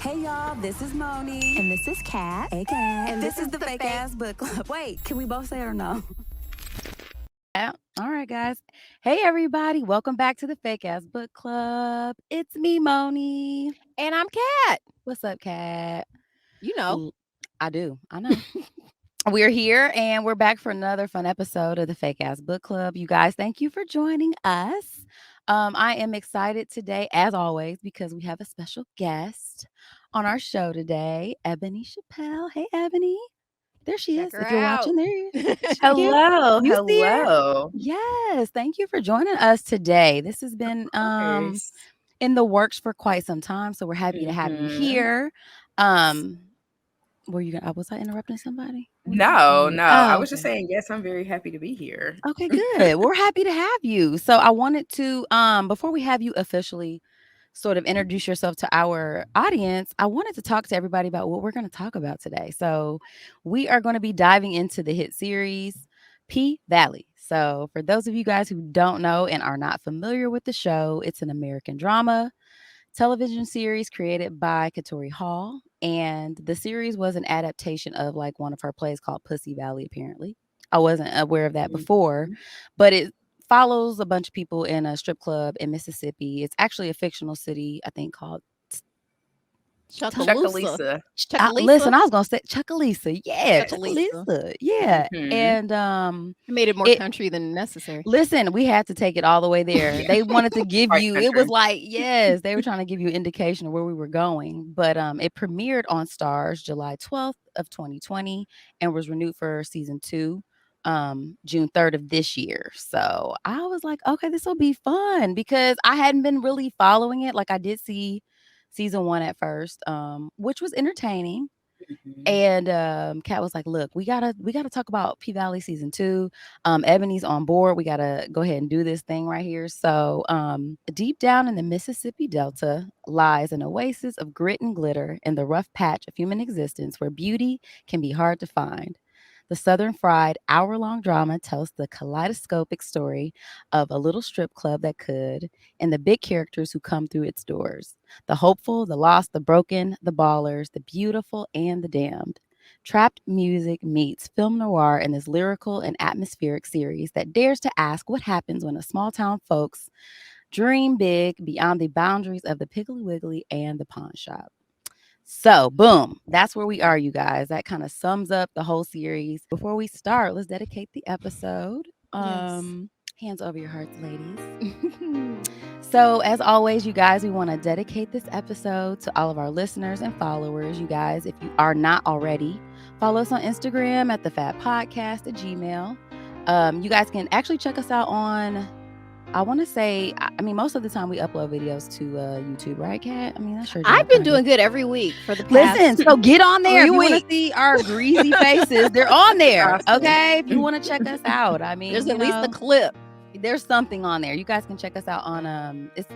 Hey y'all, this is Moni. And this is Kat. Hey Kat. And this is the Fake Ass Book Club. Wait, can we both say it or no? All right, guys. Hey, everybody. Welcome back to the Fake Ass Book Club. It's me, Moni. And I'm Kat. What's up, Kat? You know. I do. I know. We're here and we're back for another fun episode of the Fake Ass Book Club. You guys, thank you for joining us. I am excited today, as always, because we have a special guest on our show today, Ebony Chappel. Hey, Ebony. There she is. If you're watching, there you is. Hello. You see her? Hello. Yes. Thank you for joining us today. This has been in the works for quite some time, so we're happy to have you here. Were you? Was I interrupting somebody? No. I was just saying, yes, I'm very happy to be here. Okay, good. We're happy to have you. So I wanted to, before we have you officially sort of introduce yourself to our audience, I wanted to talk to everybody about what we're going to talk about today. So we are going to be diving into the hit series P-Valley. So for those of you guys who don't know and are not familiar with the show, it's an American drama television series created by Katori Hall. And the series was an adaptation of like one of her plays called Pussy Valley, apparently. I wasn't aware of that before, but it follows a bunch of people in a strip club in Mississippi. It's actually a fictional city, I think, called Chuckalissa. Listen, I was gonna say Chuckalissa. Yeah, Chuckalissa. Yeah. And it made it more country than necessary. Listen, we had to take it all the way there. They wanted to give you, it was like, yes, they were trying to give you an indication of where we were going. But it premiered on Stars July 12th of 2020 and was renewed for season 2 June 3rd of this year. So I was like, okay, this will be fun because I hadn't been really following it. Like I did see season 1 at first, which was entertaining. And Kat was like, look, we gotta talk about P-Valley season 2. Ebony's on board. We gotta go ahead and do this thing right here. So deep down in the Mississippi Delta lies an oasis of grit and glitter in the rough patch of human existence where beauty can be hard to find. The Southern Fried hour-long drama tells the kaleidoscopic story of a little strip club that could, and the big characters who come through its doors. The hopeful, the lost, the broken, the ballers, the beautiful, and the damned. Trapped music meets film noir in this lyrical and atmospheric series that dares to ask what happens when a small-town folks dream big beyond the boundaries of the Piggly Wiggly and the pawn shop. So, boom, that's where we are, you guys. That kind of sums up the whole series. Before we start, let's dedicate the episode. Hands over your hearts, ladies. So, as always, you guys, we want to dedicate this episode to all of our listeners and followers. You guys, if you are not already, follow us on Instagram at thefabpodcast at Gmail. You guys can actually check us out on, I want to say, I mean, most of the time we upload videos to YouTube, right, Kat? I mean, that's sure. I've been doing good every week for the past. Listen, so get on there. If you want to see our greasy faces, they're on there. Okay, if you want to check us out, I mean, there's at least a clip. There's something on there. You guys can check us out on it's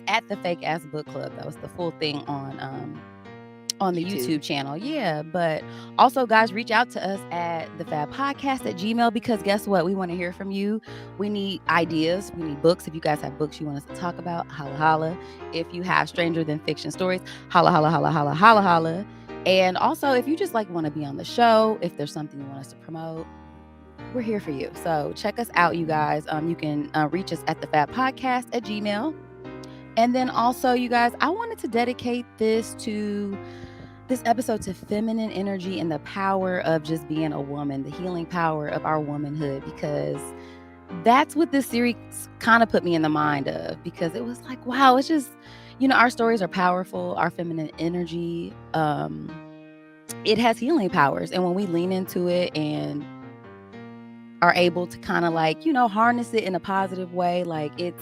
at the Fake Ass Book Club. That was the full thing on the YouTube channel. Yeah. But also, guys, reach out to us at thefabpodcast at Gmail because guess what? We want to hear from you. We need ideas. We need books. If you guys have books you want us to talk about, holla holla. If you have stranger than fiction stories, holla holla holla holla holla holla. And also, if you just like want to be on the show, if there's something you want us to promote, we're here for you. So check us out, you guys. You can reach us at thefabpodcast at Gmail. And then also, you guys, I wanted to dedicate this episode to feminine energy and the power of just being a woman, the healing power of our womanhood, because that's what this series kind of put me in the mind of, because it was like, wow, it's just, our stories are powerful, our feminine energy, it has healing powers. And when we lean into it and are able to kind of like, harness it in a positive way, like it's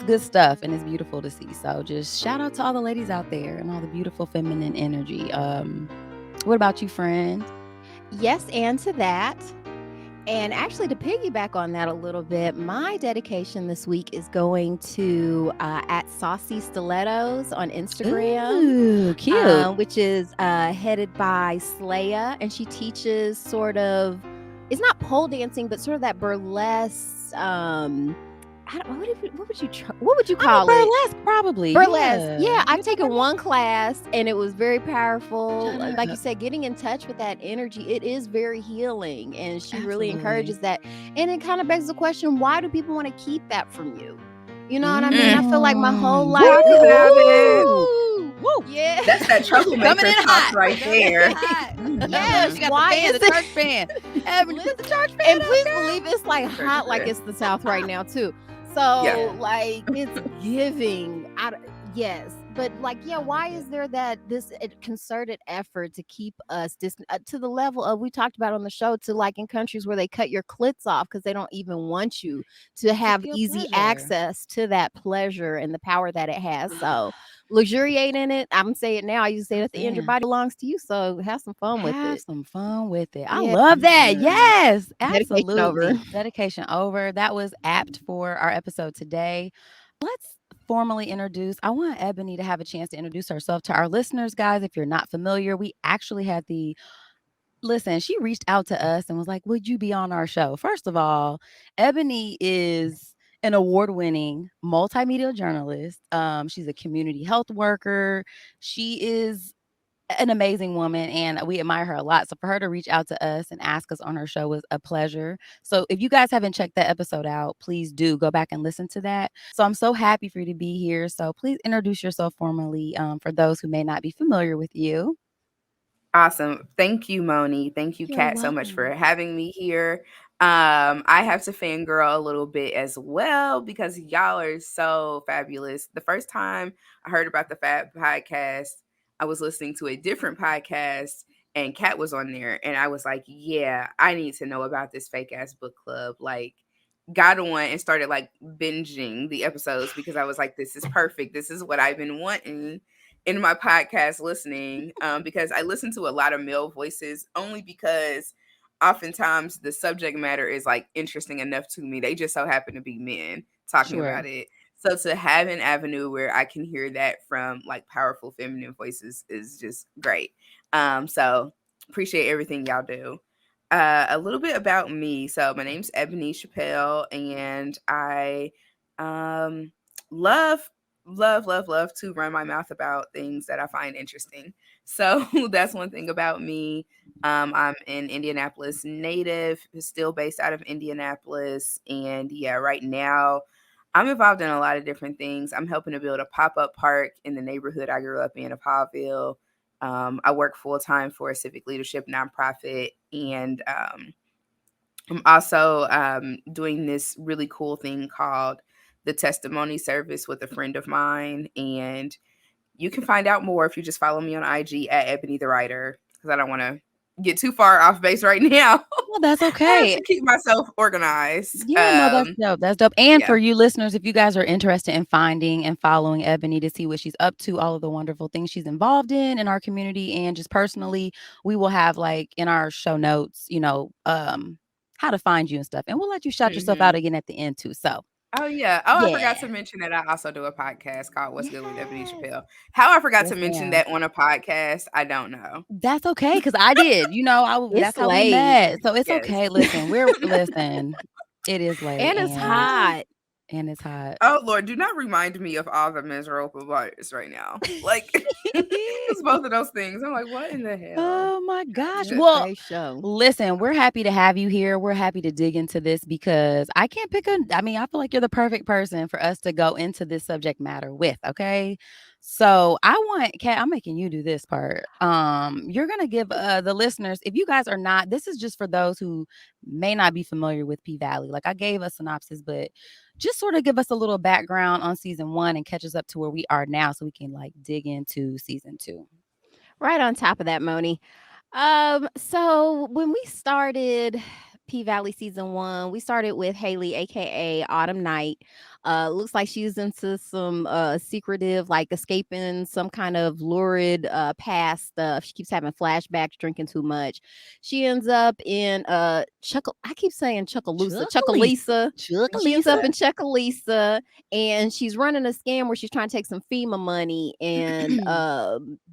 good stuff and it's beautiful to see. So just shout out to all the ladies out there and all the beautiful feminine energy. What about you, friend? Yes, and to that. And actually, to piggyback on that a little bit, my dedication this week is going to at Saucy Stilettos on Instagram. Ooh, cute. Which is headed by Slaya, and she teaches sort of, it's not pole dancing, but sort of that burlesque what would you call it? Burlesque, probably. Burlesque. Yeah, I've It's taken burlesque. one class and it was very powerful. Shut Like you up. said, getting in touch with that energy, it is very healing. And she really Absolutely. encourages that. And it kind of begs the question, why do people want to keep that from you? You know what I mean? I feel like my whole life. Talk about it. Woo! Yeah. That's that troublemaker Coming in talk hot. right there. Yes, She got why the band, is the it- church band. Ebony, put the church band And up, please girl. believe it's like Sure, hot, like sure. it's the South right now too. So Yeah. like it's giving. Yes, but like why is there this concerted effort to keep us to the level of we talked about on the show to like in countries where they cut your clits off because they don't even want you to have feel easy pleasure. access to that pleasure and the power that it has. So luxuriate in it. I'm saying it now. I used to say it at the end. Your Man. body belongs to you, so have some fun with Have it. some fun with it. I Yeah. love that. Mhm. Yes, Dedication absolutely. over. Dedication over. That was apt for our episode today. Let's formally introduce. I want Ebony to have a chance to introduce herself to our listeners, guys. If you're not familiar, we actually had she reached out to us and was like, would you be on our show? First of all, Ebony is an award-winning multimedia journalist. She's a community health worker. She is an amazing woman and we admire her a lot. So for her to reach out to us and ask us on her show was a pleasure. So if you guys haven't checked that episode out, please do go back and listen to that. So I'm so happy for you to be here. So please introduce yourself formally for those who may not be familiar with you. Awesome. Thank you, Moni. Thank you, You're Kat, so much for welcome. having me here. I have to fangirl a little bit as well because y'all are so fabulous. The first time I heard about the Fab podcast, I was listening to a different podcast and Kat was on there. And I was like, yeah, I need to know about this fake ass book club. Like, got on and started like binging the episodes because I was like, this is perfect. This is what I've been wanting in my podcast listening, because I listen to a lot of male voices only because oftentimes the subject matter is like interesting enough to me. They just so happen to be men talking Sure. about it. So to have an avenue where I can hear that from like powerful feminine voices is just great. So appreciate everything y'all do. A little bit about me. So my name's Ebony Chappel, and I love to run my mouth about things that I find interesting. So that's one thing about me. I'm an Indianapolis native, still based out of Indianapolis. And yeah, right now I'm involved in a lot of different things. I'm helping to build a pop-up park in the neighborhood I grew up in of Hallville. I work full-time for a civic leadership nonprofit, and I'm also doing this really cool thing called the testimony service with a friend of mine. And you can find out more if you just follow me on IG at Ebony the Writer, because I don't want to get too far off base right now. Well, that's I have okay. to keep myself organized. Yeah, no, that's dope. That's dope. And yeah. for you listeners, if you guys are interested in finding and following Ebony to see what she's up to, all of the wonderful things she's involved in our community and just personally, we will have like in our show notes, how to find you and stuff. And we'll let you shout yourself out again at the end too. So Oh, yeah. Oh, I forgot Yeah. to mention that I also do a podcast called What's Good with Ebony Chappelle. How I forgot Yes, to mention ma'am. that on a podcast, I don't know. That's okay, because I did. That's how we late. met. So it's Yes. okay. Listen, it is late. And it's hot. And it's hot. Oh, Lord, do not remind me of all the miserable parts right now. Like, it's both of those things. I'm like, what in the hell? Oh my gosh. Just Well, Great show. listen, we're happy to have you here. We're happy to dig into this because I feel like you're the perfect person for us to go into this subject matter with, okay? So Kat, I'm making you do this part. You're going to give the listeners, if you guys are not, this is just for those who may not be familiar with P-Valley. Like I gave a synopsis, but just sort of give us a little background on season 1 and catch us up to where we are now so we can like dig into season 2. Right on top of that, Moni. So when we started P-Valley season 1, we started with Haley, aka Autumn Night. Looks like she's into some secretive, like escaping some kind of lurid past stuff. She keeps having flashbacks, drinking too much. She ends up in I keep saying Chuckalisa. She ends up in Chuckalisa, and she's running a scam where she's trying to take some FEMA money, and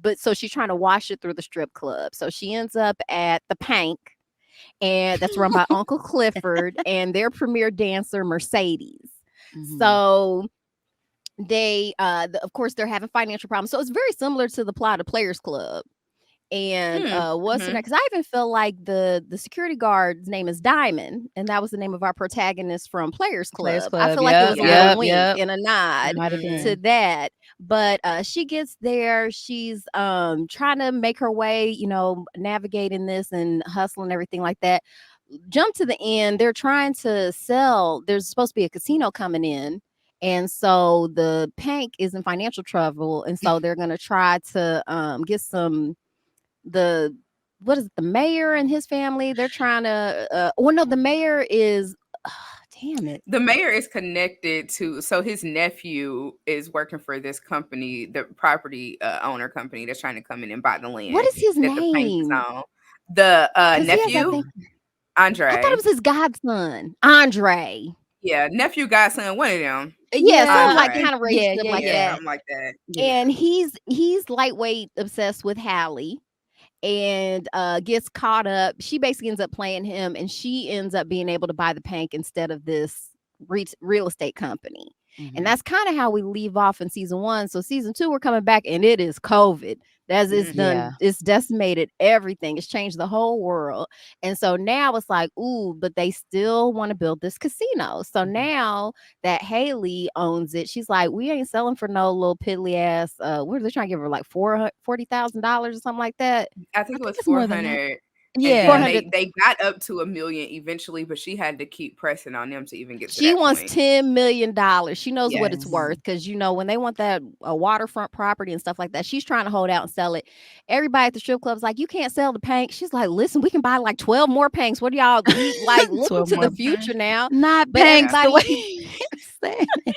but so she's trying to wash it through the strip club. So she ends up at the Pank, and that's run by Uncle Clifford and their premier dancer Mercedes. So they of course they're having financial problems, so it's very similar to the plot of Players Club. And what's her name? Because I even feel like the security guard's name is Diamond, and that was the name of our protagonist from Players Club. I feel like it was a little wink and a nod to that. But she gets there, she's trying to make her way, you know, navigating this and hustling everything like that. Jump to the end, they're trying to sell. There's supposed to be a casino coming in. And so the Pank is in financial trouble, and so they're gonna try to get some the the mayor and his family. They're trying to no, the mayor is damn it. The mayor is connected to, so his nephew is working for this company, the property owner company that's trying to come in and buy the land. What is his name? The nephew, Andre. I thought it was his godson, Andre. Yeah, nephew, godson, one of them. Yeah, so like kind of raised him like that. Something like that. And he's lightweight obsessed with Hallie. And gets caught up. She basically ends up playing him, and she ends up being able to buy the Pank instead of this real estate company. And that's kind of how we leave off in season 1. So season 2, we're coming back, and it is COVID. That's it's done. It's decimated everything. It's changed the whole world. And so now it's like, ooh, but they still want to build this casino. So now that Haley owns it, she's like, we ain't selling for no little piddly ass. What are they trying to give her, like $40,000 or something like that? I think it was 400. Yeah, they got up to $1 million eventually, but she had to keep pressing on them to even get to she that wants point. $10 million. She knows what it's worth, because you know when they want that waterfront property and stuff like that, she's trying to hold out and sell it. Everybody at the strip club's like, you can't sell the Pank. She's like, listen, we can buy like 12 more Panks. What do y'all like? Looking to the future now, not Panks.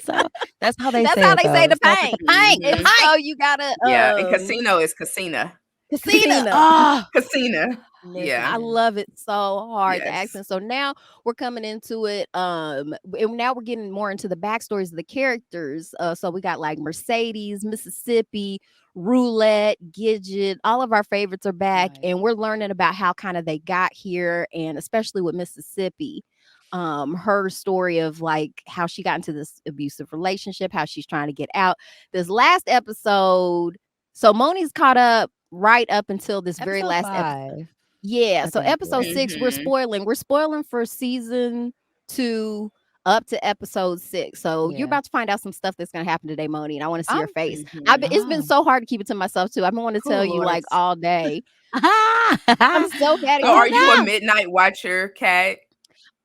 So that's how they say the Pank. And so you gotta and casino is casino. Casino. Listen, I love it so hard, the accent. So now we're coming into it, and now we're getting more into the backstories of the characters. So we got like Mercedes, Mississippi, Roulette, Gidget. All of our favorites are back, and we're learning about how kind of they got here, and especially with Mississippi. Her story of like how she got into this abusive relationship, how she's trying to get out. This last episode, so Moni's caught up right up until this very last episode. Yeah, so episode 6, we're spoiling for season 2 up to episode 6. So you're about to find out some stuff that's gonna happen today, Moni, and I want to see your face. It's been so hard to keep it to myself too. I've been wanting to tell you like all day. I'm so bad. So are you a midnight watcher, Kat?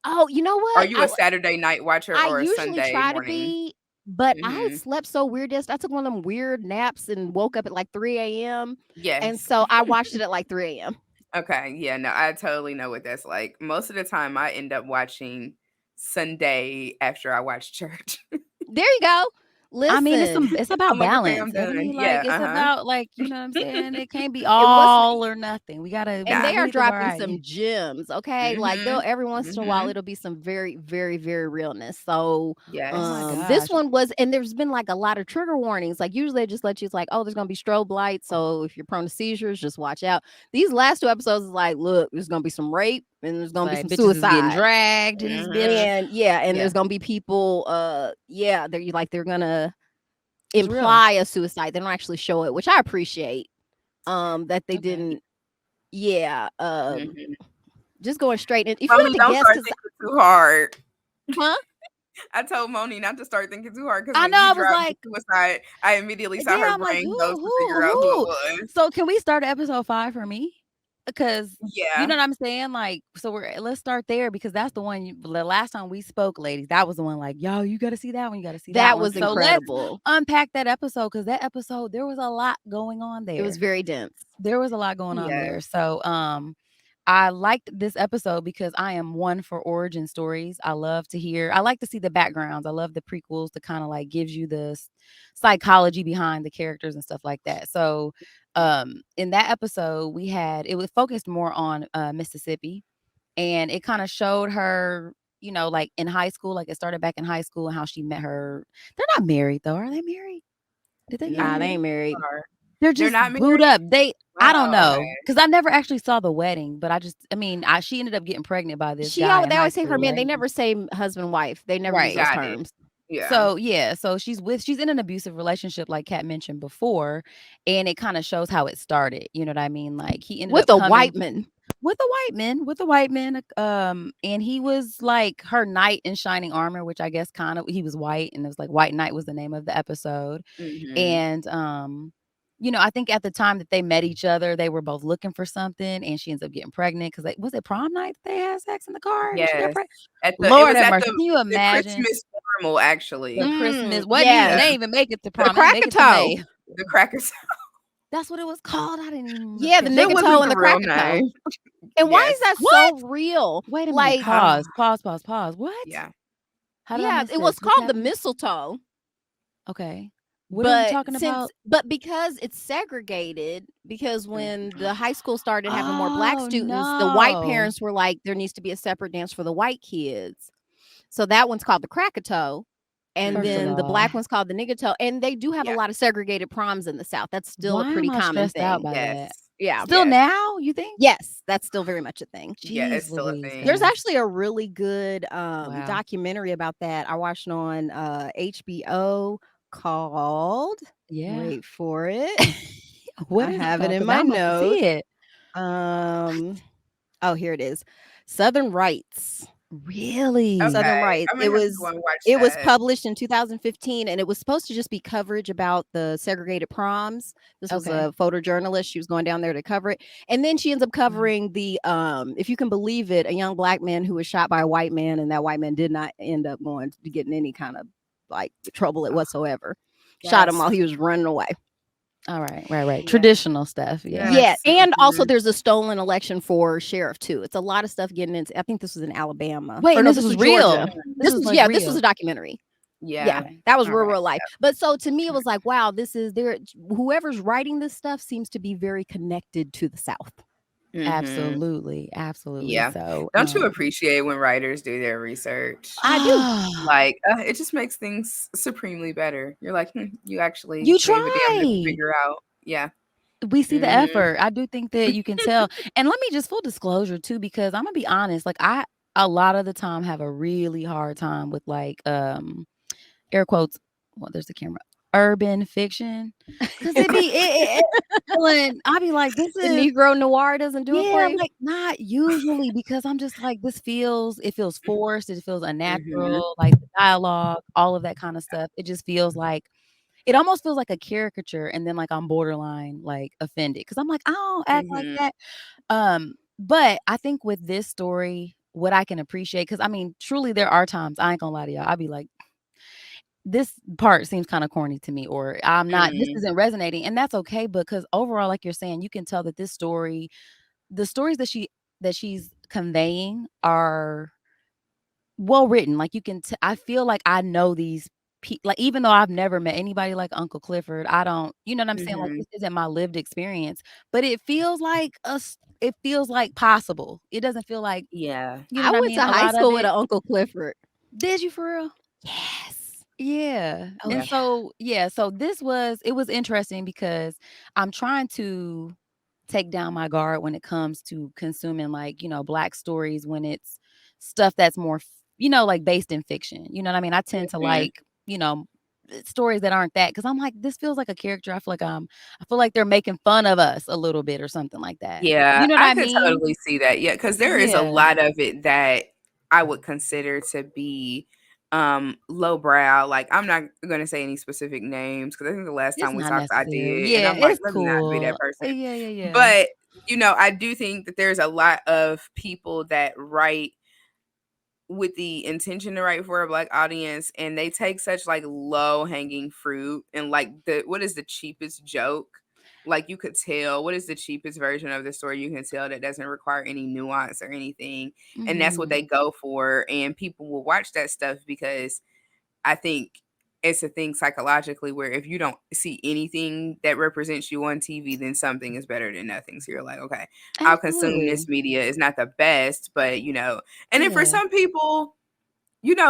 Oh, you know what? Are you a Saturday night watcher or a Sunday try morning? To be, but I slept so weird. I took one of them weird naps and woke up at like 3 a.m. Yes. And so I watched it at like 3 a.m. Okay. Yeah, no, I totally know what that's like. Most of the time I end up watching Sunday after I watch church. There you go. Listen, I mean, it's about balance. It's about like, you know what I'm saying? It can't be all or nothing. We gotta. And they are dropping some gems, okay? Like every once in a while, it'll be some very, very, very realness. So this one was, and there's been like a lot of trigger warnings. Like usually they just let you, it's like, oh, there's gonna be strobe lights, so if you're prone to seizures, just watch out. These last 2 episodes is like, look, there's gonna be some rape. And there's gonna be some suicide, getting dragged, and there's gonna be people. They're gonna imply a suicide. They don't actually show it, which I appreciate. That they didn't. Yeah. Just going straight in. If you want to guess, start thinking too hard. Huh? I told Moni not to start thinking too hard, because I know I was like suicide. I immediately saw her brain goes to figure out who it was. So can we start at episode 5 for me? Because you know what I'm saying, like, so let's start there, because that's the one. The last time we spoke, ladies, that was the one. Like, yo, you got to see that one. You got to see that one. Was incredible. So let's unpack that episode, because that episode there was a lot going on there. It was very dense. There was a lot going on there. So I liked this episode because I am one for origin stories. I like to see the backgrounds. I love the prequels to kind of like gives you the psychology behind the characters and stuff like that. So in that episode it was focused more on Mississippi, and it kind of showed her, you know, like in high school, like it started back in high school, and how she met her. They're not married though. Are they married? Did they? Nah, they ain't married. They're not booed up. I don't know, because I never actually saw the wedding, but she ended up getting pregnant by this guy. They always say her man. They never say husband wife. They never use those terms. Yeah. So she's in an abusive relationship, like Kat mentioned before, and it kind of shows how it started. You know what I mean? Like he ended With up a coming white man. with a white man, and he was like her knight in shining armor, which I guess kind of he was white, and it was like White Knight was the name of the episode. Mm-hmm. And I think at the time that they met each other, they were both looking for something, and she ends up getting pregnant because was it prom night that they had sex in the car and she got Yes. pregnant? It Lord was have at mercy. Can you the imagine Christmas formal, the actually. Christmas? Wasn't even Yes. they Yeah. didn't even make it to The prom? They didn't make it to Krakatoa. May. The crackers. That's what it was called. I didn't even Yeah, the catch That that. nigga toe wasn't and the the real Krakatoa. name. And why Yes. is that What? so real? Wait a minute. Like, Pause. What? Yeah. How did I yeah, miss it was this? What's called the happening? mistletoe. Okay. What are we talking about? Because it's segregated, because when the high school started having more black Oh students, the white no. parents were like, there needs to be a separate dance for the white kids. So that one's called the Krakatoa. And First of then the all, black one's called the nigga toe. And they do have a Yeah. lot of segregated proms in the South. That's still a why pretty am I common stressed out thing. by that? Yes. Yeah. Still Yes. now, you think? Yes, that's still very much a thing. Yeah, Jeez it's still a Louise, thing. There's guys. actually a really good Wow. documentary about that. I watched it on HBO called, Yeah. wait for it. What I is it have it called? in Because my I'm about to see notes. it. Oh, here it is. Southern Rights. Really? Okay. Southern Rights. I'm gonna have to go and watch It was that. published in 2015, and it was supposed to just be coverage about the segregated proms. This was Okay. a photojournalist. She was going down there to cover it. And then she ends up covering the if you can believe it, a young black man who was shot by a white man, and that white man did not end up going to get in any kind of like trouble whatsoever. Shot him That's while he was running away. All right. Right. Yeah. Traditional stuff. Yeah. Yeah, and also Mhm. there's a stolen election for sheriff too. It's a lot of stuff getting into. I think this was in Alabama. Wait, Or and no, this this was was Georgia. real. This This was was like this was real. a documentary. Yeah, Yeah. that was All real, right. real life. But so to me, it was like, wow, this is there. Whoever's writing this stuff seems to be very connected to the South. Mhm. Absolutely. Yeah. So, Don't you appreciate when writers do their research? I do. Like, it just makes things supremely better. You're like, you actually you gave a damn to try. figure out. Yeah. We see the Mhm. effort. I do think that you can tell. And let me just full disclosure too, because I'm gonna be honest, like I a lot of the time have a really hard time with like air quotes, well, there's the camera, urban fiction. Cause I'll be like, this The is Negro noir doesn't do it for yeah, you. like not usually because I'm just like, it feels forced, it feels Mhm. unnatural, like the dialogue, all of that kind of stuff. It just feels like it almost feels like a caricature, and then like I'm borderline like offended because I'm like, I don't act like Mhm. that. But I think with this story, what I can appreciate, because I mean, truly there are times I ain't gonna lie to y'all, I'll be like, this part seems kind of corny to me, or this Mm. isn't resonating, and that's okay because overall, like you're saying, you can tell that this story, the stories that she's conveying are well written. Like you can, I feel like I know these people. Like even though I've never met anybody like Uncle Clifford, I don't. You know what I'm saying? Like Mhm. this isn't my lived experience, but it feels like us. It feels like possible. It doesn't feel like Yeah. you know I what I went mean. to A high lot of school with it. an Uncle Clifford. Did you for real? Yes. Yeah. Oh And Yeah. yeah. so yeah. So it was interesting because I'm trying to take down my guard when it comes to consuming like, black stories when it's stuff that's more, like based in fiction. You know what I mean? I tend to Mhm. like, stories that aren't that because I'm like, this feels like a character. I feel like they're making fun of us a little bit or something like that. Yeah, You know what I I could mean? totally see that. Yeah, because there is a Yeah. lot of it that I would consider to be lowbrow. Like I'm not gonna say any specific names because I think the last It's time we not talked I necessary. did. And Yeah, I'm like, it's let me not be that cool. person. Yeah. But I do think that there's a lot of people that write with the intention to write for a black audience and they take such like low hanging fruit and like what is the cheapest joke, like you could tell what is the cheapest version of the story, you can tell that doesn't require any nuance or anything, and that's what Mhm. they go for, and people will watch that stuff because I think it's a thing psychologically where if you don't see anything that represents you on TV, then something is better than nothing. So you're like, okay, I'll consume Absolutely. this media. It's not the best, but and then for Yeah. some people,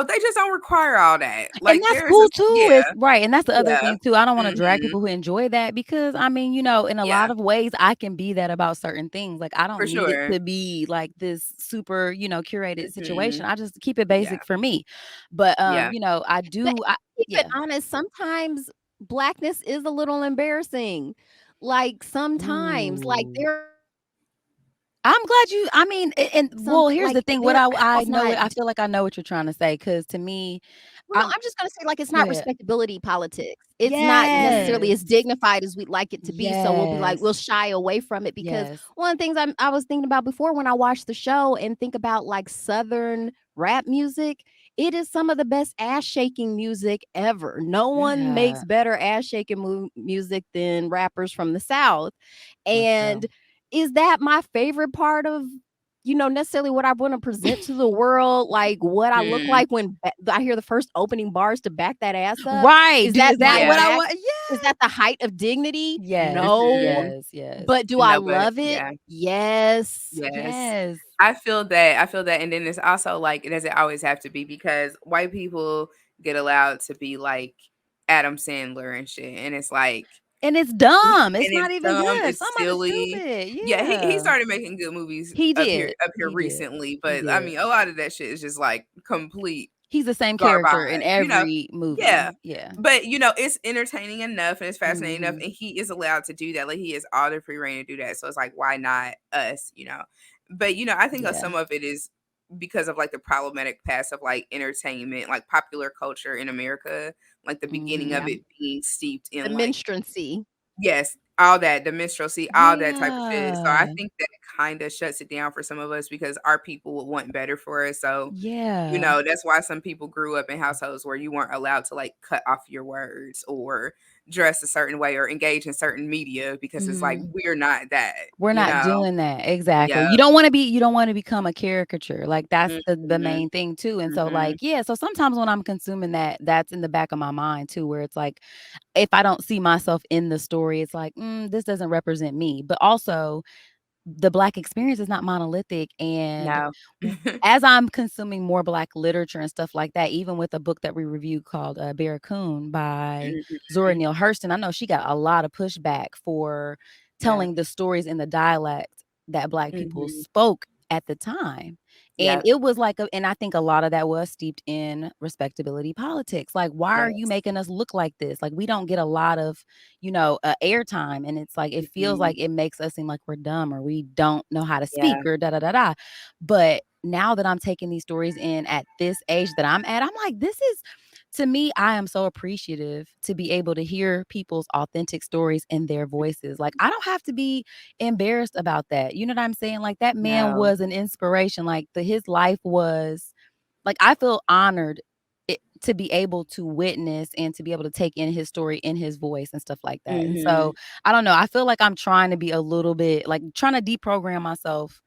they just don't require all that. And Like that's there's a cool too. yeah, It's right. And that's the other yeah. thing too. I don't want to drag Mhm. people who enjoy that because I mean, in a Yeah, lot of ways I can be that about certain things. Like I for don't need it sure. to be like this super, curated situation. Mhm. I just keep it Yeah, basic for me. But yeah. I But do keep it yeah. honest, sometimes blackness is a little embarrassing. Like sometimes, like Ooh. there I'm glad you I mean, and some well, here's like the thing. What there I it's know not. it I feel like I know what you're trying to say because to me, Well, I'm I'm just gonna say, like, it's go not ahead. respectability politics. It's not necessarily Yes. as dignified as we'd like it to be, so we'll be like, Yes. we'll shy away from it because Yes. one of the things I was thinking about before when I watched the show and think about, like, Southern rap music, it is some of the best ass shaking music ever. No one makes Yeah. better ass shaking music than rappers from the South, That's and real. is that my favorite part of necessarily what I wanna present to the world, like, what I look Mm. like when I hear the first opening bars to back that ass up? Right. Is that Is that my what Yeah. I back? want? Is Yeah. that the height of dignity? Yes. No. Mhm. Yes. Yes. But do I No, but love it? yeah. Yes. Yes. Yes. I feel that, and then it's also, like, it doesn't always have to be because white people get allowed to be like Adam Sandler and shit, and it's like And it's he dumb. It's and not it's even dumb, good. it's Some of it's silly. stupid. Yeah, he Yeah. started making good movies He up here did. up here He did. recently, He but, I did. mean, a lot of that shit is just, like, complete He's the same character in garbage, every Yeah. movie. Yeah. But, it's entertaining enough and it's fascinating enough, Mhm. and he is allowed to do that, like, he has all the free reign to do that, so it's like, why not us? But, I think Yeah. some of it is because of, like, the problematic past of, like, entertainment, like, popular culture in America, like, the beginning Yeah. of Mhm. it being steeped The in, like minstrelsy. yes, all that, the minstrelsy, all that type of shit. So I Yeah. think that kinda shuts it down for some of us because our people would want better for us. So, Yeah. that's why some people grew up in households where you weren't allowed to like cut off your words or dress a certain way or engage in certain media because it's like Mhm. we're not that, We're you not know? doing that. Exactly. Yeah. You don't wanna become a caricature. Like, that's the Mhm. main thing too, and so, Mhm. like, yeah, so sometimes when I'm consuming that, that's in the back of my mind too, where it's like, if I don't see myself in the story, it's like, this doesn't represent me." But also, the Black experience is not monolithic, and No. as I'm consuming more Black literature and stuff like that, even with a book that we reviewed called, Barracoon by Zora Mhm. Neale Hurston, I know she got a lot of pushback for Yeah. telling the stories in the dialect that Black people Mhm. spoke at the time, and Yep. it was like and I think a lot of that was steeped in respectability politics, like, "Why are you Yes. making us look like this?" Like, we don't get a lot of, airtime, and it's like, it feels Mhm. like it makes us seem like we're dumb or we don't know how to Yeah. speak or da da da da. But now that I'm taking these stories in at this age that I'm at, I'm like, this is to me, I am so appreciative to be able to hear people's authentic stories in their voices. Like, I don't have to be embarrassed about that. You know what I'm saying? Like, that man No. was an inspiration. Like, his life was like, I feel honored to be able to witness and to be able to take in his story in his voice and stuff like that. And so Mhm. I don't know. I feel like I'm trying to be a little bit like trying to deprogram myself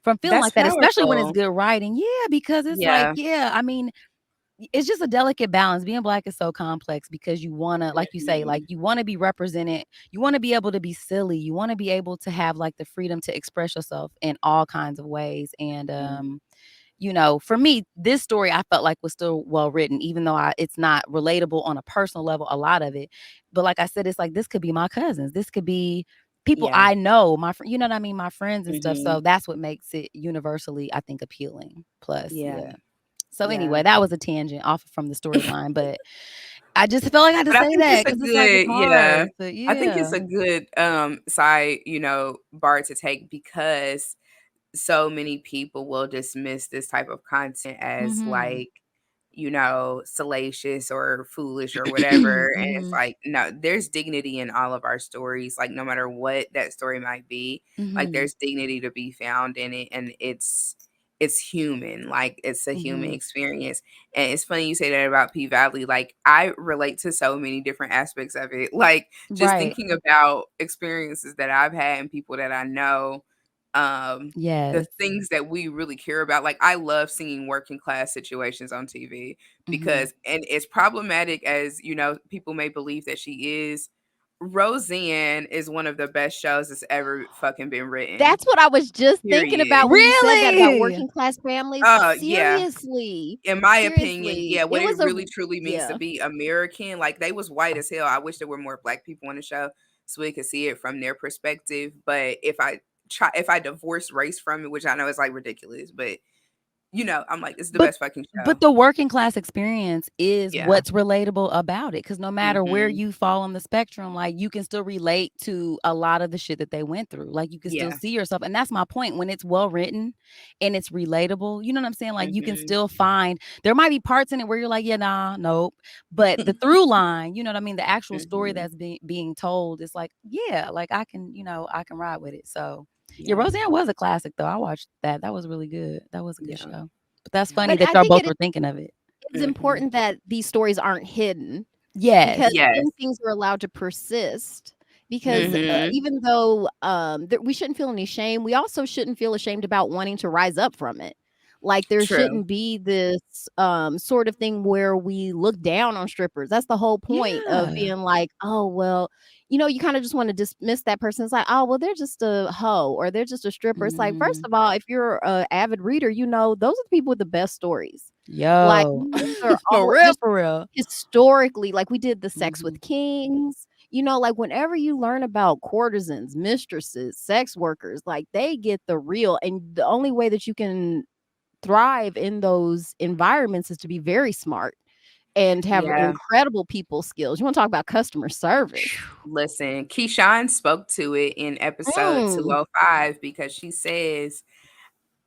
from feeling That's like that, especially when it's powerful. good writing. Yeah, because it's like, Yeah. yeah, I mean, it's just a delicate balance. Being Black is so complex because you wanna, like you say, like Mhm. you wanna be represented, you wanna be able to be silly, you wanna be able to have like the freedom to express yourself in all kinds of ways. And Mhm. for me, this story I felt like was still well written, even though it's not relatable on a personal level, a lot of it. But like I said, it's like this could be my cousins, this could be people Yeah. I know, you know what I mean, my friends and stuff. Mhm. So that's what makes it universally, I think, appealing. Plus, Yeah. yeah. So Yeah. anyway, that was a tangent off from the storyline, but I just felt like I had to But I say think it's that a because it's like it's good yeah. hard. So I think yeah. it's a good, side, bar to take because so many people will dismiss this type of content as, Mhm. like, salacious or foolish or whatever, and it's Mhm. like, no, there's dignity in all of our stories, like, no matter what that story might be, like, Mhm. there's dignity to be found in it, and it's human, like, it's a human Mhm. experience, and it's funny you say that about P Valley, like, I relate to so many different aspects of it, like, just Right. thinking about experiences that I've had and people that I know, the Yes. things that we really care about. Like, I love seeing working class situations on TV Mhm. because, and as problematic as, people may believe that she is, Roseanne is one of the best shows that's ever fucking been written. That's what I was just thinking Period. about when you said that about Really? working class families. Yeah. Seriously. In my opinion, Seriously. yeah, what It it was a really truly means to be American, like they was white as hell. I wish there were more black people on the show so we could see it from their perspective. But if I divorce race from it, which I know is like ridiculous, but I'm like, it's the But best fucking show. but the working class experience is Yeah. what's relatable about it, because no matter where Mhm. you fall on the spectrum, like you can still relate to a lot of the shit that they went through. Like you can still Yeah. see yourself, and that's my point. When it's well written and it's relatable, you know what I'm saying? Like you can Mhm. still find there might be parts in it where you're like, yeah, nah, nope. But the through line, you know what I mean? The actual story Mhm. that's being told is like, yeah, like I can ride with it. So yeah, Yeah. Roseanne was a classic though. I watched that. That was really good. That was a good Yeah. show. But that's Yeah. funny but that I y'all think both it were thinking of it. is Mhm. important that these stories aren't hidden, because Yes. Yes. then things are allowed to persist. Because Mhm. Mhm. even though we shouldn't feel any shame, we also shouldn't feel ashamed about wanting to rise up from it. Like there True. shouldn't be this sort of thing where we look down on strippers. That's the whole point of Yeah. being like, oh well, you kind of just want to dismiss that person. It's like, oh well, they're just a hoe or they're just a stripper. It's like, first Mhm. of all, if you're a avid reader, those are the people with the best stories. Like Yo. those are For all real, just for real. historically, like we did the Sex Mhm. with Kings. Like whenever you learn about courtesans, mistresses, sex workers, like they get the real. And the only way that you can thrive in those environments is to be very smart and have Yeah. incredible people skills. You want to talk about customer service? Listen, Keyshawn spoke to it in episode Mm, 205 because she says,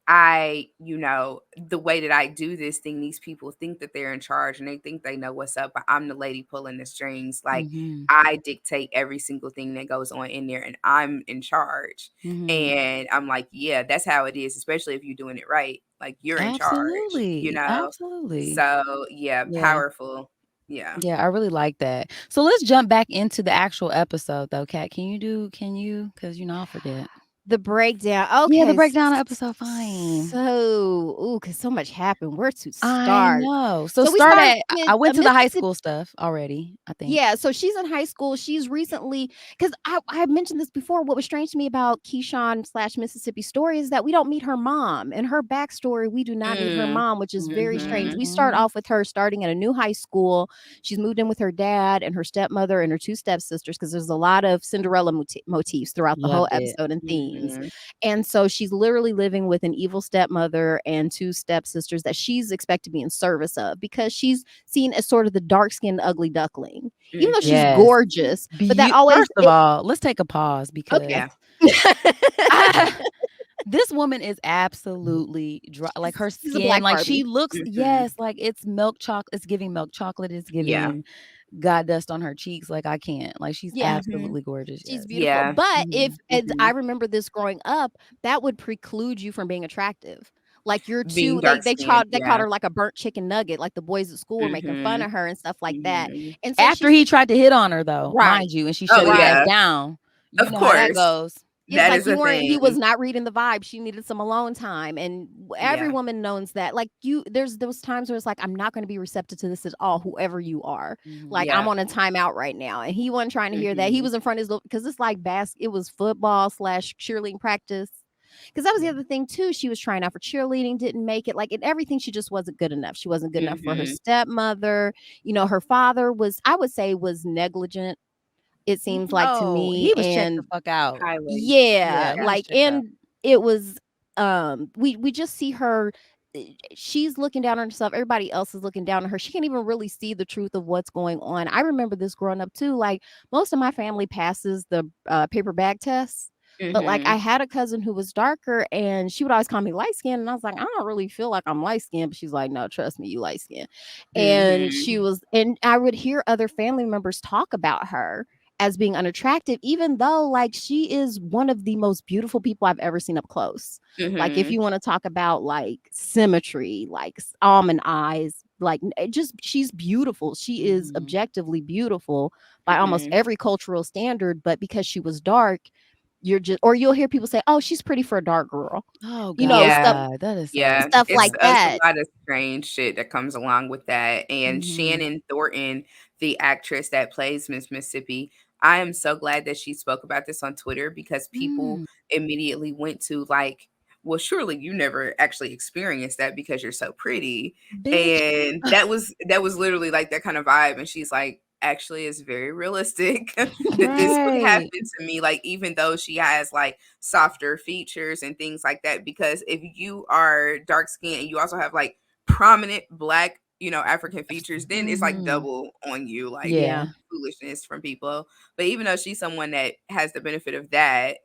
the way that I do this thing, these people think that they're in charge and they think they know what's up, but I'm the lady pulling the strings. Like Mhm. I dictate every single thing that goes on in there and I'm in charge. Mhm. And I'm like, yeah, that's how it is, especially if you're doing it right. Like you're in charge, Absolutely. Absolutely. So yeah, Yeah. powerful. Yeah. Yeah, I really like that. So let's jump back into the actual episode though, Kat. Can you? Because I'll forget. the breakdown. Yeah, the Okay. breakdown of episode. Fine. Because so much happened. Where to I start? know. So So we start start at with I went to the high Mississippi. school stuff already, I think. Yeah, so she's in high school. She's recently, because I had mentioned this before. What was strange to me about Keyshawn slash Mississippi story is that we don't meet her mom. And her backstory, we do not meet her Mm. mom, which is very strange. We start Mhm. off with her starting at a new high school. She's moved in with her dad and her stepmother and her two stepsisters, because there's a lot of Cinderella motifs throughout the whole Loved it. episode and themes. Mhm. And so she's literally living with an evil stepmother and two stepsisters that she's expected to be in service of, because she's seen as sort of the dark-skinned ugly duckling, even though she's Mhm. Yes. gorgeous. But that always First of all, let's take a pause because okay. Yeah. this woman is absolutely dry. Like her She's a skin, black like she Barbie. looks, Mhm. yes, like it's milk chocolate. It's giving milk chocolate. It's Yeah. giving God dust on her cheeks. Like I can't. Like she's Yeah, Mhm. absolutely gorgeous. she's Yes. beautiful. Yeah. But if Mhm. as I Mhm. remember this growing up, that would preclude you from being attractive. Like you're Being too dark skinned. they called Yeah. her like a burnt chicken nugget. Like the boys at school were making fun Mhm. of her and stuff like that. Mhm. And so After she's he tried to hit on her, though, right, mind you, and she Oh shut his ass right. yeah. down. You Of know how that course. goes. It's That like is a he thing. was not reading the vibe. She needed some alone time. And every Yeah. woman knows that. Like there's those times where it's like, I'm not going to be receptive to this at all, whoever you are. Mhm. Like I'm Yeah. on a timeout right now. And he wasn't trying to hear that. He Mhm. was in front of his, because it's like it was football slash cheerleading practice. Because that was the Yeah. other thing too. She was trying out for cheerleading, didn't make it. Like in everything, she just wasn't good enough. She wasn't good enough for her Mhm. stepmother. Her father was, I would say, was negligent, it seems like to Oh, me. he was checked the And fuck out. Highway. yeah, Yeah, he Yeah. was like, checked out. and it was we just see her, she's looking down on herself, everybody else is looking down on her. She can't even really see the truth of what's going on. I remember this growing up too. Like most of my family passes the paper bag test. But like I Mhm. had a cousin who was darker and she would always call me light skinned. And I was like, I don't really feel like I'm light skinned. But she's like, no, trust me, you light skinned. And Mhm. and I would hear other family members talk about her as being unattractive, even though like she is one of the most beautiful people I've ever seen up close. Like if Mhm. you want to talk about like symmetry, like almond eyes, like just she's beautiful. She is Mhm. objectively beautiful by almost Mhm. every cultural standard, but because she was dark, you're just, or you'll hear people say, "Oh, she's pretty for a dark girl." Oh Stuff Yeah. God, that is so Yeah. stuff It's like disgusting. a that. lot of strange shit that comes along with that. And Mhm. Shannon Thornton, the actress that plays Miss Mississippi, I am so glad that she spoke about this on Twitter because people Mm, immediately went to like, well, surely you never actually experienced that because you're so pretty. bitch. And that was literally like that kind of vibe. And she's like, actually, it's very realistic that this would happen Right. to me. Like, even though she has like softer features and things like that, because if you are dark skinned and you also have like prominent black, African features, then it's like Mm-hmm. double on you, like Yeah. Yeah. foolishness from people. But even though she's someone that has the benefit of that,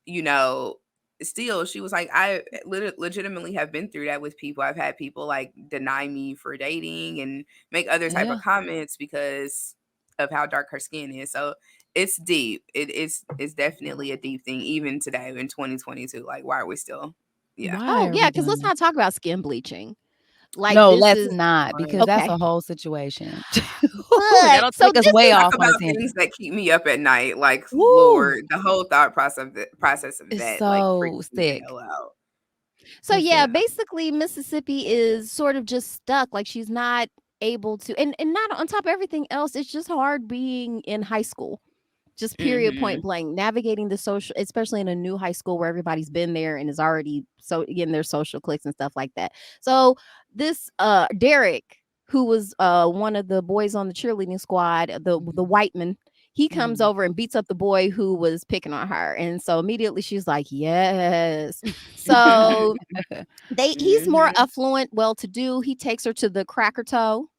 you know, still she was like, I legitimately have been through that with people. I've had people like deny me for dating and make other type of Yeah. comments because of how dark her skin is. So it's deep. It's definitely a deep thing even today in 2022. Like, why are we still? Yeah. Why Oh, are yeah, we because let's doing not talk about skin bleaching. Like, No, this let's is not because that's okay. a whole situation. But That'll so take us this way is Talk off on a about things tangent. that keep me up at night. Like, Woo! Lord, the whole thought process of It's that like so freaks me the sick. hell out. so It's yeah, sick. basically Mississippi is sort of just stuck. Like she's not able to, and not on top of everything else, it's just hard being in high school. Just period, point Mhm. blank, navigating the social, especially in a new high school where everybody's been there and is already so in their social cliques and stuff like that. So this Derek, who was one of the boys on the cheerleading squad, the Mhm. white man, he comes Mhm. over and beats up the boy who was picking on her. And so immediately she's like, yes. So he's more Mhm. affluent, well to do. He takes her to the Cracker Toe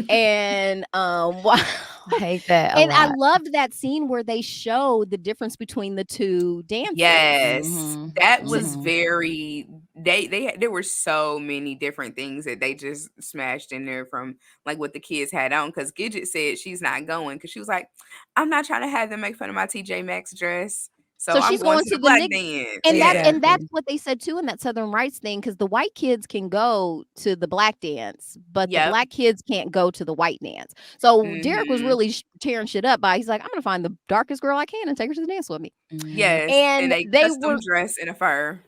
and I hate that a and I lot. loved that scene where they show the difference between the two dances. Yes, Mhm. that was Just Mhm. very there were so many different things that they just smashed in there from like what the kids had on because Gidget said she's not going because she was like, I'm not trying to have them make fun of my TJ Maxx dress, so so I'm she's going going to to the the black Nick, dance. and Yeah. that's Exactly. what they said too in that Southern Rights thing, because the white kids can go to the black dance, but the Yep. black kids can't go to the white dance. So Derek was Mhm. really tearing shit up by, he's like, I'm gonna find the darkest girl I can and take her to the dance with me. Mhm. Yes, and And a they custom were, dress and a fur.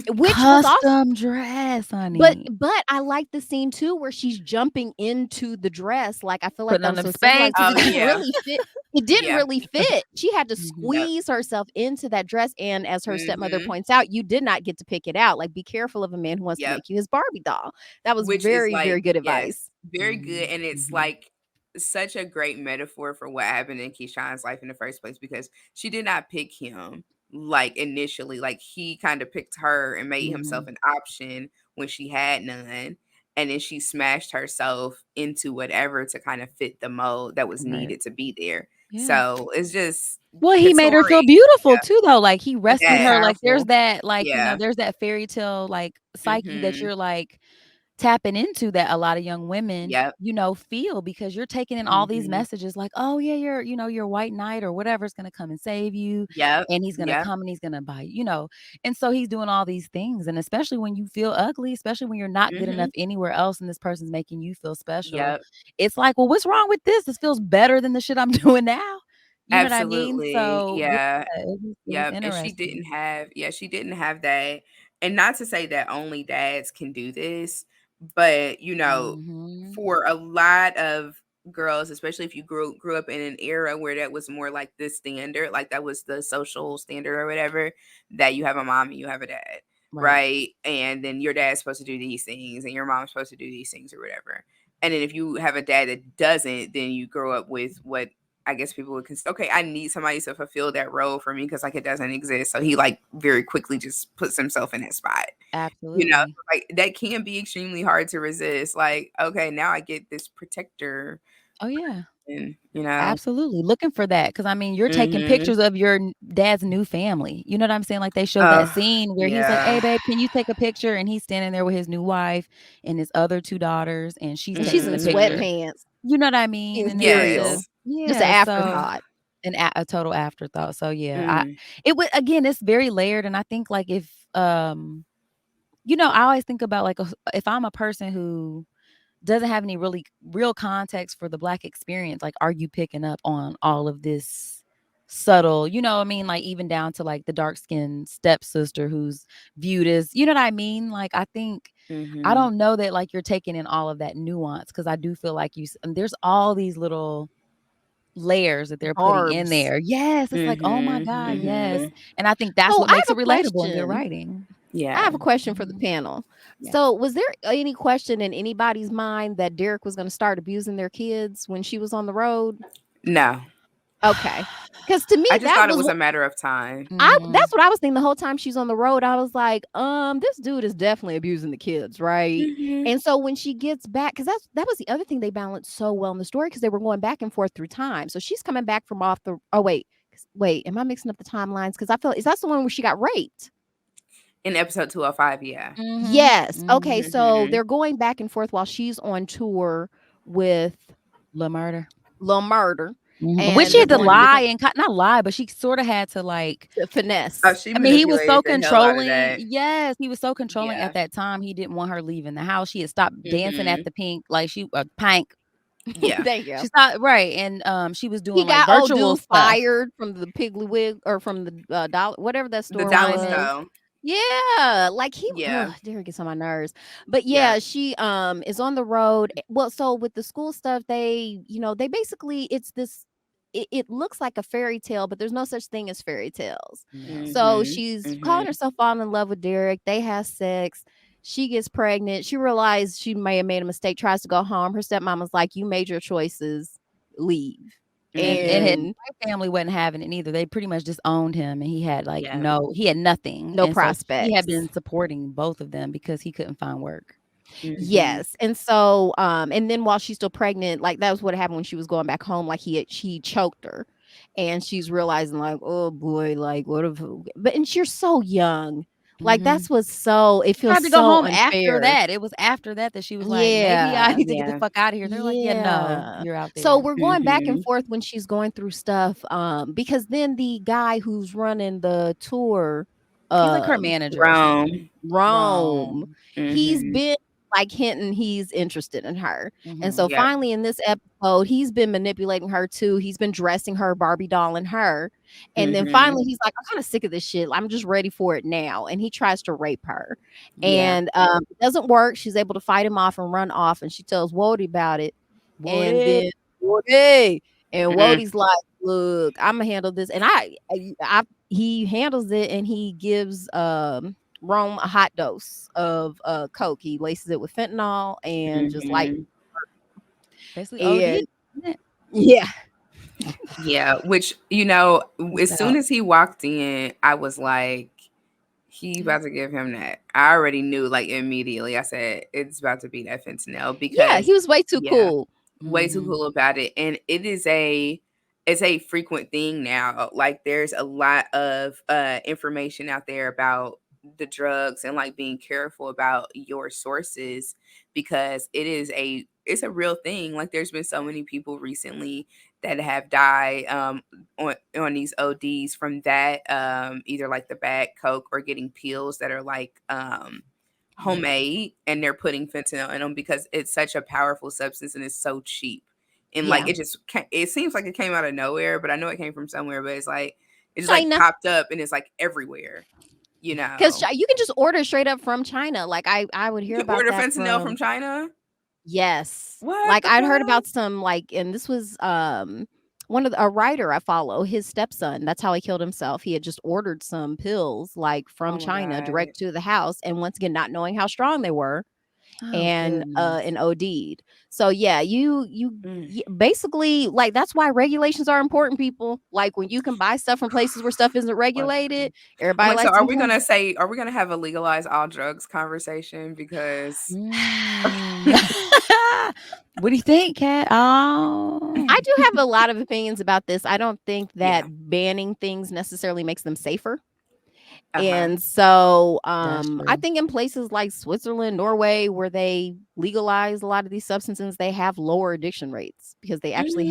which was also, Custom dress, but honey. I like the scene too where she's jumping into the dress. Like I feel like Putting that on was them so symbolized because Spanx. Oh, it didn't yeah. really fit. It didn't Yeah. really fit. She had to Mhm. Yep. squeeze herself into that dress. And as her stepmother Mhm. points out, you did not get to pick it out. Like, be careful of a man who wants to Yep. make you his Barbie doll. That was Which is very, like, very good advice. yes, very good, Mhm. and it's Mhm. like such a great metaphor for what happened in Keyshawn's life in the first place because she did not pick him like initially, like he kind of picked her and made himself Mhm. an option when she had none. And then she smashed herself into whatever to kind of fit the mold that was Right. needed to be there. Yeah. So it's just Well, he the made her feel story. beautiful Yeah. too, though. Like he rescued And her. That. Like there's powerful. that, like, Yeah. there's that fairy tale like psyche that Mhm. you're like tapping into that a lot of young women, Yep. feel because you're taking in all these Mhm. messages like, oh yeah, your white knight or whatever is gonna come and save you, Yep. and he's gonna Yep. come and he's gonna buy, and so he's doing all these things, and especially when you feel ugly, especially when you're not good enough Mhm. anywhere else, and this person's making you feel special, Yep. it's like, well, what's wrong with this? This feels better than the shit I'm doing now. You know what I mean? Absolutely. So yeah, Yeah. it was Yep. And interesting. she didn't have that. And not to say that only dads can do this, but Hmm. for a lot of girls, especially if you grew up in an era where that was more like the standard, like that was the social standard or whatever, that you have a mom and you have a dad, Right. right? And then your dad's supposed to do these things and your mom's supposed to do these things or whatever. And then if you have a dad that doesn't, then you grow up with what I guess people would consider, okay, I need somebody to fulfill that role for me because like it doesn't exist. So he like very quickly just puts himself in that spot. Absolutely. Like that can be extremely hard to resist. Like, okay, now I get this protector Oh yeah. and Absolutely, looking for that because I mean, you're taking Mhm. pictures of your dad's new family, you know what I'm saying? Like, they showed that Oh, scene where he's like, "Hey, yeah. babe, can you take a picture?" And he's standing there with his new wife and his other 2 daughters, and she's And she's taking in the Mhm. picture. sweatpants, You know what I mean? in And it's just cereal. Yes. Just an yeah, so afterthought. a total afterthought. So, yeah, Mm. it would again, it's very layered, and I think, like, if, I always think about, like, if I'm a person who doesn't have any really real context for the Black experience, like, are you picking up on all of this subtle, what I mean? Like, even down to, like, the dark-skinned stepsister who's viewed as, you know what I mean? Like, I Mhm. don't know that, like, you're taking in all of that nuance because I do feel like and there's all these little, layers that they're putting in Barbs. there. Yes, it's like, oh my God, yes. And I think that's So what I makes it have a relatable in good question. writing. I have a question for the panel. Yeah. So was there any question in anybody's mind that Derek was going to start abusing their kids when she was on the road? No. Okay. Because to me, I just that thought it was was a matter of time. that's what I was thinking the whole time she's on the road. I was like, this dude is definitely abusing the kids, right? And so when she gets back, because that was the other thing they balanced so well in the story, because they were going back and forth through time. So she's coming back from off the wait, am I mixing up the timelines? Because I feel is that the one where she got raped? In episode 205, yeah. Yes. Okay, so they're going back and forth while she's on tour with Lil Murder. And Which she had to they're going lie and not lie, but she sort of had to like finesse. Oh, she I mean, he was so manipulated the hell out of controlling. that. Yes, he was so controlling Yeah. at that time. He didn't want her leaving the house. She had stopped dancing at the pink, like Pink. Yeah. Thank you. She stopped and she was doing He like got virtual stuff. fired from the Piggly Wig or from the dollar, whatever that store The Dolly was. Store. Yeah, like he Derek gets on my nerves. But yeah, she is on the road. Well, so with the school stuff, they basically it's this it looks like a fairy tale, but there's no such thing as fairy tales. So she's calling herself falling in love with Derek. They have sex. She gets pregnant. She realized she may have made a mistake, tries to go home. Her stepmama's like, you made your choices, leave. And his family wasn't having it either. They pretty much just owned him, and he had he had nothing. No and prospects. So he had been supporting both of them because he couldn't find work. Yes. And so and then while she's still pregnant, like that was what happened when she was going back home, like she choked her, and she's realizing like, oh boy, like what if and you're so young. Like that's what's so it feels Had to so go home unfair. after that. It was after that she was like, maybe I need to get the fuck out of here. They're like, yeah, no, you're out there. So we're going back and forth when she's going through stuff. Because then the guy who's running the tour, he's like her manager. Rome. He's been like hinting he's interested in her. And so finally in this episode, he's been manipulating her too. He's been dressing her, Barbie dolling her. And then finally he's like, I'm kind of sick of this shit. I'm just ready for it now. And he tries to rape her. And it doesn't work. She's able to fight him off and run off. And she tells Wody about it. And then Wody's like, look, I'm gonna handle this. And he handles it, and he gives Rome a hot dose of coke. He laces it with fentanyl and just like basically which as soon as he walked in, I was like, he about to give him that. I already knew like immediately. I said it's about to be that fentanyl because he was way too cool. Way too cool about it. And it's a frequent thing now. Like there's a lot of information out there about the drugs and like being careful about your sources because it's a real thing. Like there's been so many people recently that have died on these ODs from that, either like the bad coke or getting pills that are like homemade, and they're putting fentanyl in them because it's such a powerful substance and it's so cheap. And like it seems like it came out of nowhere, but I know it came from somewhere. But it's like it just like popped up and it's like everywhere. Because you can just order straight up from China. Like I would hear about order that fentanyl from China. Yes. What? Like I'd heard about some like, and this was a writer I follow, his stepson. That's how he killed himself. He had just ordered some pills like from China direct to the house, and once again, not knowing how strong they were, and OD'd. So yeah, you basically like that's why regulations are important, people. Like when you can buy stuff from places where stuff isn't regulated, everybody likes. So are we gonna have a legalize all drugs conversation? Because what do you think, Kat? I do have a lot of opinions about this. I don't think that banning things necessarily makes them safer. And so I think in places like Switzerland, Norway, where they legalize a lot of these substances, they have lower addiction rates because they actually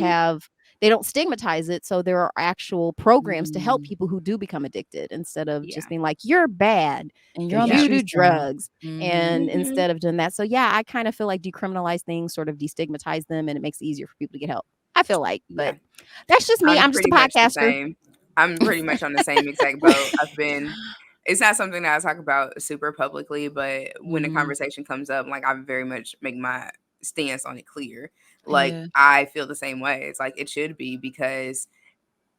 they don't stigmatize it. So there are actual programs to help people who do become addicted instead of just being like, you're bad and you do drugs. And instead of doing that. So yeah, I kind of feel like decriminalize things, sort of destigmatize them, and it makes it easier for people to get help. I feel like, but that's just me. I'm just a podcaster. I'm pretty much on the same exact boat. It's not something that I talk about super publicly, but when the conversation comes up, like I very much make my stance on it clear. Like, Yeah. I feel the same way. It's like it should be, because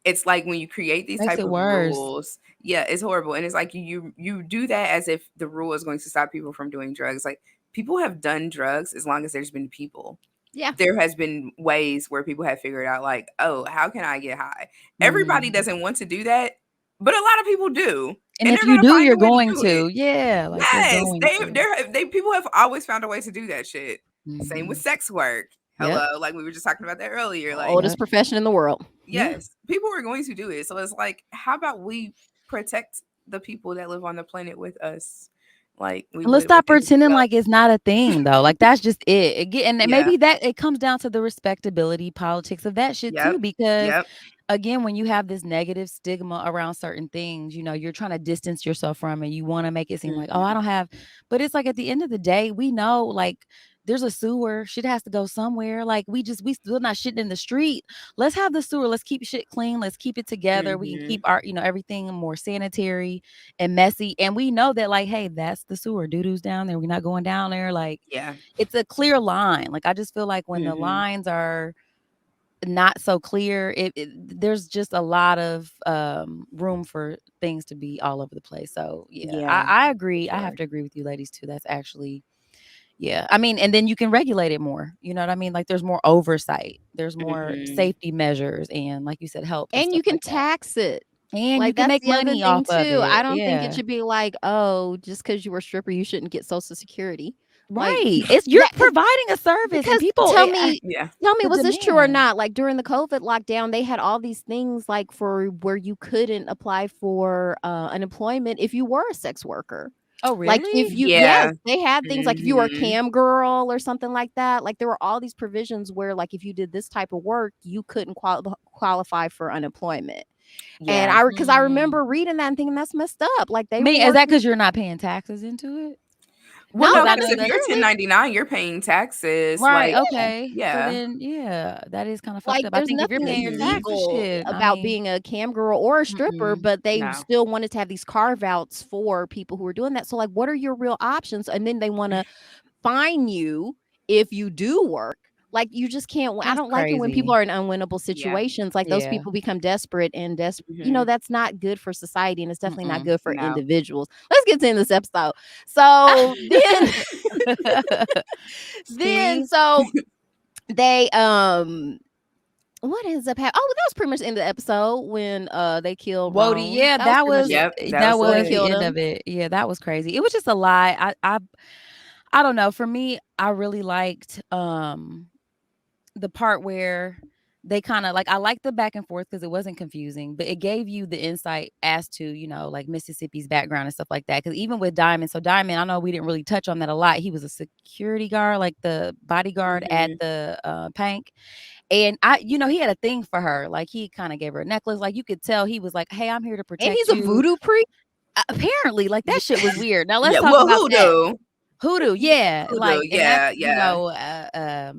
it's like when you create these Makes type it of worse. rules, yeah, it's horrible. And it's like you do that as if the rule is going to stop people from doing drugs. Like, people have done drugs as long as there's been people. Yeah. There has been ways where people have figured out, like, oh, how can I get high? Everybody doesn't want to do that, but a lot of people do. And And if they're you gonna do, find you're a way to going do to. it. Yeah, like you're Yes, going to. they people have always found a way to do that shit. Same with Mhm. sex work. Yep. Hello, like we were just talking about that earlier. Like, Oldest Yep. profession in the world. Yeah. yes, people are going to do it. So it's like, how about we protect the people that live on the planet with us, like we And let's would with stop anything pretending else? like it's not a thing, though. Like, that's just it. And Yeah. maybe that it comes down to the respectability politics of that shit too, Yep. because Yep. again, when you have this negative stigma around certain things, you're trying to distance yourself from it. You want to make it seem like, oh, I don't have, but it's like at the end of the day, we know, like, there's a sewer, shit has to go somewhere. Like, we still not shitting in the street. Let's have the sewer. Let's keep shit clean. Let's keep it together. We can keep our, everything more sanitary and messy. And we know that, like, hey, that's the sewer. Doo-doo's down there. We're not going down there. Like, Yeah. it's a clear line. Like, I just feel like when the lines are not so clear, there's just a lot of room for things to be all over the place. So yeah, Yeah. I agree. I Sure. have to agree with you ladies too. That's actually, yeah, I mean, and then you can regulate it more, you know what I mean? Like, there's more oversight, there's more safety measures, and like you said, help and And you stuff can like that. tax it. And you Like, can that's make the other money thing off of too. I it. don't think it Yeah. should be like, oh, just because you were a stripper, you shouldn't get Social Security. Like, Right. You're that, 'cause providing a service, and because people tell me, Yeah. the was this true or demand. not? Like, during the COVID lockdown, they had all these things like for where you couldn't apply for unemployment if you were a sex worker. Oh, Like, if really? you, Yeah. yes, they had things like if you were a cam girl or something like that. Like, there were all these provisions where, like, if you did this type of work, you couldn't qualify for unemployment. And Yeah. because I remember reading that and thinking that's messed up. Like, I they were mean, is that working. because you're not paying taxes into it? Well, No, no, Because I not because know if you're that's 1099, you're paying taxes. right. Like, Okay. So yeah. then, yeah, that is kind of fucked like, up. I there's think if you're nothing paying your taxes, illegal shit. I about mean, being a cam girl or a stripper, but they No. still wanted to have these carve outs for people who are doing that. So, like, what are your real options? And then they want to fine you if you do work. Like, you just can't. I that's don't like it when people crazy. are in unwinnable Yeah. situations. Like, those Yeah. people become desperate and that's not good for society, and it's definitely not good for No. individuals. Let's get to this episode. So then, See? so they what ends up happening? Oh, that was pretty much the end of the episode when they killed Wody, Rome. yeah, That was that pretty much was it. Yep. That that was Wody was it. the killed end him. of it. Yeah, that was crazy. It was just a lie. I don't know. For me, I really liked the part where they kind of like, I liked the back and forth because it wasn't confusing, but it gave you the insight as to, like Mississippi's background and stuff like that. Because even with Diamond, so Diamond, I know we didn't really touch on that a lot. He was a security guard, like the bodyguard at the Pank. And he had a thing for her. Like, he kind of gave her a necklace. Like, you could tell he was like, hey, I'm here to And protect he's a you. voodoo priest. Apparently, like, that shit was weird. Now let's Yeah. talk Well, about that. hoodoo. Hoodoo, yeah. Hoodoo. Like, and that's, Yeah.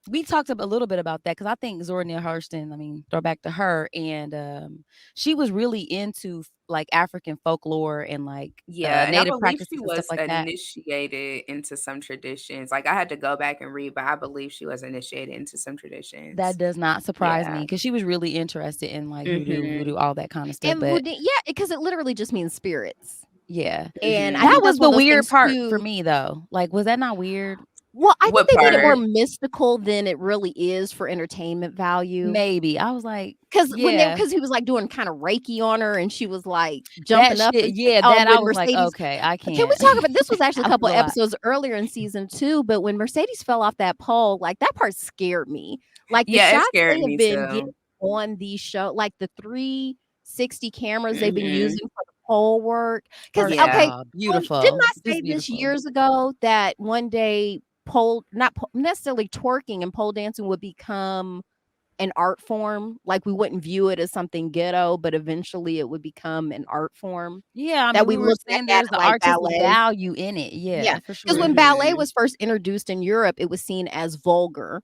we talked a little bit about that because I think Zora Neale Hurston, I mean, throw back to her, and she was really into like African folklore and like Yeah, and I native believe she practices and stuff was like that. initiated into some traditions. Like, I had to go back and read, but I believe she was initiated into some traditions. That does not surprise me Yeah. because she was really interested in like voodoo, all that kind of stuff. And But voodoo, yeah, because it literally just means spirits. yeah, And I that think was that's one the of those weird things part for too. me, though. Like, was that not weird? Well, I think What they made it more part? mystical than it really is for entertainment value. Maybe I was like, Because yeah, because he was like doing kind of Reiki on her, and she was like that jumping up shit. and Yeah, that I when was like, Mercedes. okay, I Can we can't. talk about this? Was actually a That couple was a lot. episodes earlier in season 2, but when Mercedes fell off that pole, like that part scared me. Like the Yeah, it shots scared they have me been getting too. on these show, like the 360 cameras they've been using for the pole work. Because First okay, of all, didn't beautiful, I just say this beautiful. years ago that one day not necessarily twerking and pole dancing would become an art form? Like, we wouldn't view it as something ghetto, but eventually it would become an art form Yeah, I that mean, we we were look back saying at there's it the like artistic ballet. value in it. Yeah, Yeah, for because when sure. ballet was first introduced in Europe, it was seen as vulgar.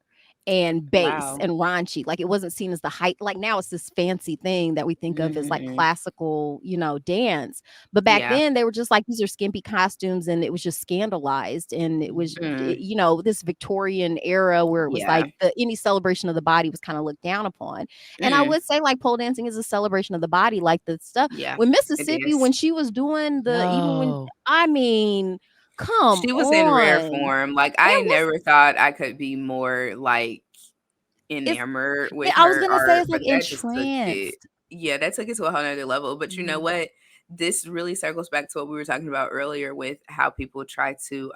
and base Wow. and raunchy. Like, it wasn't seen as the height. Like, now it's this fancy thing that we think of as like Mhm. classical, dance. But back Yeah. then they were just like, these are skimpy costumes, and it was just scandalized. And it was, Mm. this Victorian era where it was Yeah. like any celebration of the body was kind of looked down upon. And I Mm. would say like pole dancing is a celebration of the body, like the stuff Yeah. when It Mississippi, is. when she was doing No. come She was in rare on. form. Like, I It was never thought I could be more, like, it's enamored yeah, with I was her gonna say art, it's like but that just took it entranced. yeah, that took it to a whole nother level. But you know Mhm. what? This really circles back to what we were talking about earlier with how people try to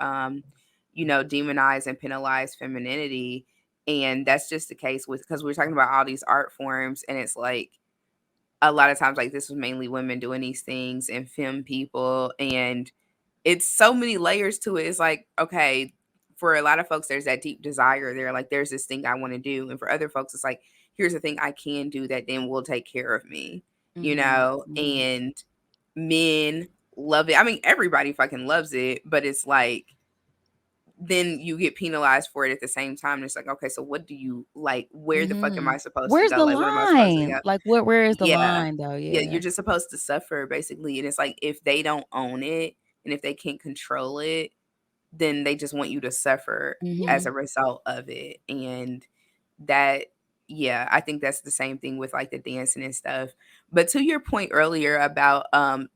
demonize and penalize femininity. And that's just the case with because we're talking about all these art forms, and it's like a lot of times like this was mainly women doing these things and femme people, and it's so many layers to it. It's like, okay, for a lot of folks, there's that deep desire there. Like, there's this thing I want to do. And for other folks, it's like, here's the thing I can do that then will take care of me, Mhm. Mhm. And men love it. I mean, everybody fucking loves it, but it's like, then you get penalized for it at the same time. It's like, okay, so what do you like? Where the fuck am I Mhm. supposed to Where's go? the Like, what am I supposed to line? go? Like, where is the Yeah. line though? Yeah, Yeah. you're just supposed to suffer basically. And it's like if they don't own it and if they can't control it, then they just want you to suffer as Mhm. a result of it. And that, yeah, I think that's the same thing with like the dancing and stuff. But to your point earlier about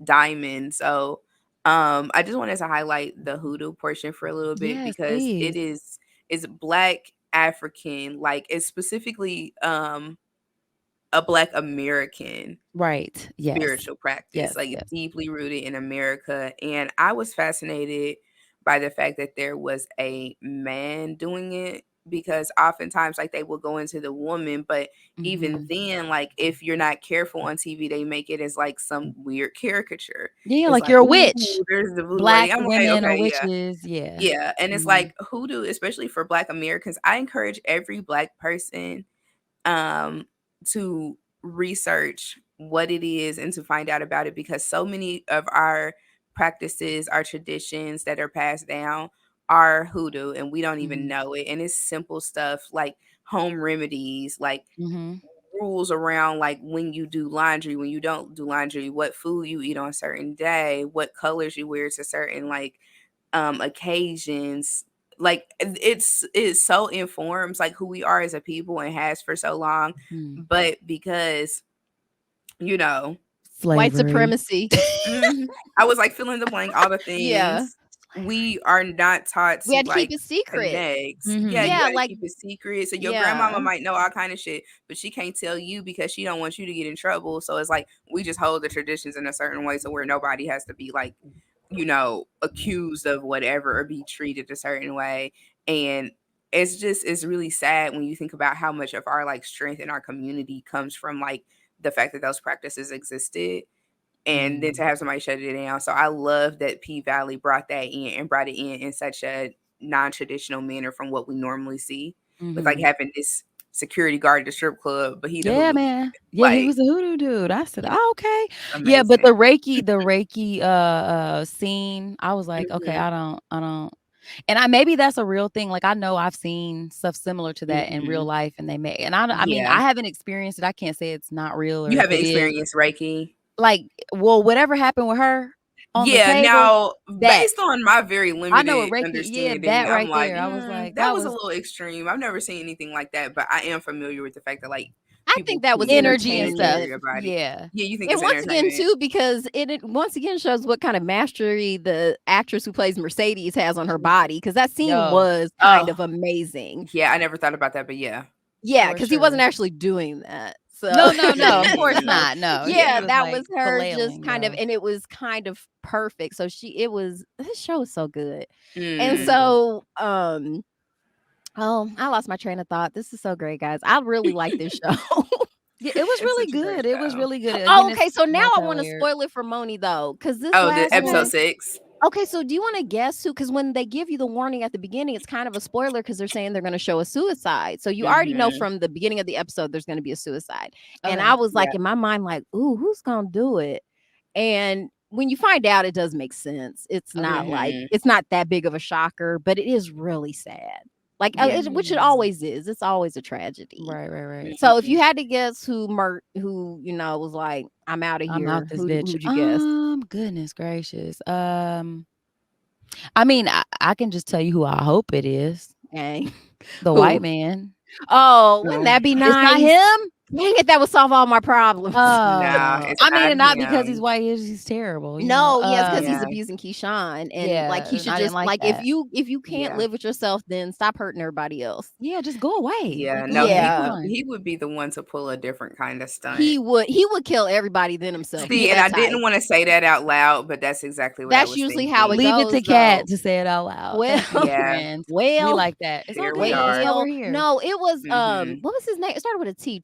Diamond, so I just wanted to highlight the hoodoo portion for a little bit Yes, because it please. is Black African, like it's specifically a Black American Right. Yes. spiritual practice. Yes, Like, it's yes. deeply rooted in America. And I was fascinated by the fact that there was a man doing it because oftentimes, like, they will go into the woman, but even Mhm. then, like, if you're not careful on TV, they make it as like some weird caricature. Yeah, It's like like, you're a ooh, witch. there's the voodoo lady. Black I'm like, women are okay, yeah. witches. Yeah. Yeah. And it's Mhm. like hoodoo, especially for Black Americans. I encourage every Black person um, to research what it is and to find out about it because so many of our practices, our traditions that are passed down are hoodoo and we don't even Mhm. know it. And it's simple stuff like home remedies, like Mhm. rules around like when you do laundry, when you don't do laundry, what food you eat on a certain day, what colors you wear to certain like occasions. Like it so informs like who we are as a people and has for so long, Mhm. but because you know White Slavery. supremacy. mhm, I was like fill in the blank all the Yeah. things we are not taught We to had to keep like it secret. connect. Yeah, Mhm. you Yeah, got to like keep it secret. So your grandmama yeah. might know all kind of shit, but she can't tell you because she don't want you to get in trouble. So it's like we just hold the traditions in a certain way so where nobody has to be like accused of whatever or be treated a certain way. And it's really sad when you think about how much of our like strength in our community comes from like the fact that those practices existed and then to Mhm. have somebody shut it down. So I love that P Valley brought that in and brought it in such a non-traditional manner from what we normally see with like Mhm. having this security guard at the strip club, but he the Yeah, hoodoo. man. Yeah, he Like, was a hoodoo dude. I said, yeah, "Oh, okay." Yeah, but amazing. The Reiki scene, I was like, "Okay, Mhm, I don't." And I maybe that's a real thing. Like I know I've seen stuff similar to that in real mhm. life and they may and I mean, Yeah. I haven't experienced it. I can't say it's not real or You if haven't it is. experienced Reiki? Like, well, whatever happened with her on the Yeah, table, now that based on my very I know what limited Reiki, yeah, understanding, that I'm right like, there. I was like, that that was a was little extreme. I've never seen anything like that, but I am familiar with the fact that like I people think that was can energy and educate stuff. entertainment. everybody. Yeah. Yeah, you think And it's once again, entertainment? too, because it once again shows what kind of mastery the actress who plays Mercedes has on her body. Because that scene Yo, was kind Oh, of amazing. yeah, I never thought about that, but yeah. Yeah, for because he wasn't sure. actually doing that. So, No, no, no, of course Mhm. not. No, he yeah, was that was like her just flailing, kind of, yo. and it was kind of perfect. So this show is so good. It And is Mm. good. so, oh, I lost my train of thought. This is so great, guys. I really like this show. Yeah, it was It's really such a great good. It was show. really good. Again, Oh, it's okay. So now I want to multi-layered. spoil it for Moni though, because this Oh, the last Okay. episode one. 6? Okay, so do you want to guess who? Because when they give you the warning at the beginning, it's kind of a spoiler because they're saying they're going to show a suicide. So you already know Mhm. from the beginning of the episode there's going to be a suicide. And I Okay. was Yeah. like in my mind, like, ooh, who's going to do it? And when you find out, it does make sense. Okay. It's Mhm. not that big of a shocker, but it is really sad. Like, Yeah. which it always is. It's always a tragedy. Right. So if you had to guess who was like, I'm out of I'm out here, this bitch. who'd you guess? Goodness gracious. I mean, I can just tell you who I hope it is. Dang. The Who? white man. Oh, wouldn't that be nice? It's not him? Dang it, that would solve all my problems. Nah, it's I mean, and not because him. he's white, he's terrible. No, yes, because he's Yeah. abusing Keyshawn, and Yeah, like he and should I didn't just like like that. if you can't Yeah. live with yourself, then stop hurting everybody else. Yeah, just go away. Yeah, Like, no, Yeah. he would be the one to pull a different kind of stunt. He would kill everybody then himself. See, and I didn't want to say that out loud, but that's exactly what I That's was usually thinking. how it Leave it goes, to Kat though. to say it out loud. Well, Thank you, Yeah. friends. We Well, like that. It's Here okay. we are. That's why we're here. no, it was Mhm. what was his name? It started with a T.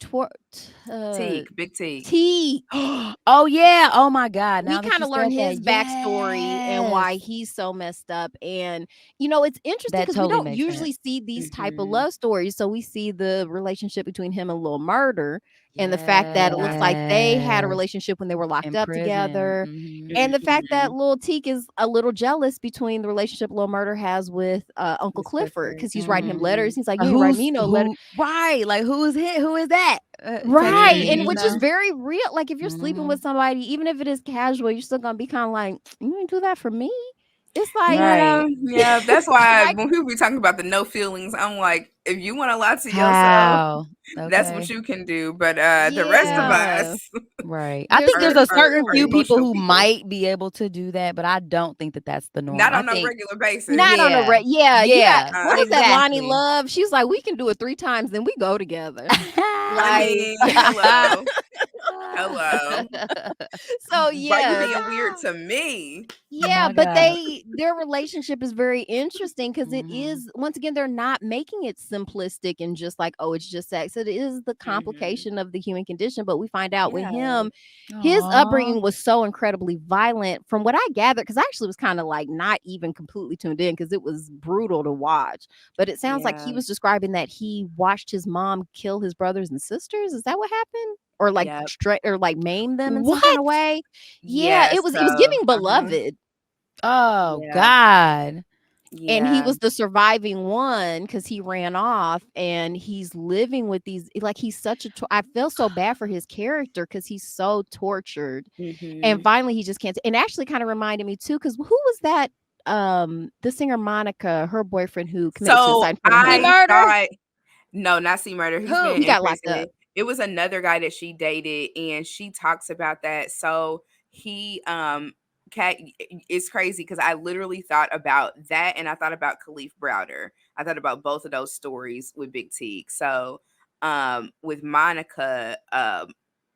Teak, big Teak. T. Oh yeah. Oh my God. Now We that kind you of learn said his that, backstory and why yes. he's so messed up. And it's interesting That because totally we don't makes usually sense. see these type of Mhm. love stories. So we see the relationship between him and Lil Murder, and the fact that it looks like they had a Yes. relationship when they were locked In up prison. together. Mhm. And the fact that Mhm. Lil Teak is a little jealous between the relationship Lil Murder has with Uncle Miss Clifford, because he's writing him Mhm. letters. He's like, you ain't write me no letter. Right? Like who is it? Who is that? Right. Texting, And you which is know? very real. Like if you're sleeping with somebody, even if it is casual, you're still gonna be kind of like, you ain't do that for me. It's like, Right. Yeah. That's why like, when people be talking about the no feelings, I'm like, if you want to lie to yourself, How? that's what Okay. you can do. But the rest of yeah. us Right. I think there's certain a certain are few people emotional who people. might be able to do that, but I don't think that that's the norm. Not I on a think regular basis. Not on a yeah. yeah. You got Yeah. what was that Lonnie Exactly. Love? She was like, we can do it 3 times, then we go together. I Like, mean, hello. Hello. so Why you yeah. being weird to me? Yeah, My but God. their relationship is very interesting because it Mhm. is, once again, they're not making it simplistic and just like, oh, it's just sex. It is the Mhm. complication of the human condition. But we find out with Yeah. him, his Aw. upbringing was so incredibly violent. From what I gathered, because I actually was kind of like not even completely tuned in because it was brutal to watch. But it sounds like he Yeah. was describing that he watched his mom kill his brothers and sisters. Is that what happened? Or like Yep. or like maim them in some kind of What? way? Yeah, Yeah. it was So, giving Beloved. Oh yeah. God. And he Yeah. was the surviving one because he ran off, and he's living with these, like, he's such a I feel so bad for his character because he's so tortured. And Mhm. finally he just can't. And actually kind of reminded me too, because who was that, the singer Monica, her boyfriend who committed So suicide in front of her? See I murder? thought, no, not C Murder. He's Who? been He in got locked prison. up. It was another guy that she dated, and she talks about that. So he Cat, it's crazy because I literally thought about that, and I thought about Khalif Browder. I thought about both of those stories with Big T. So with Monica,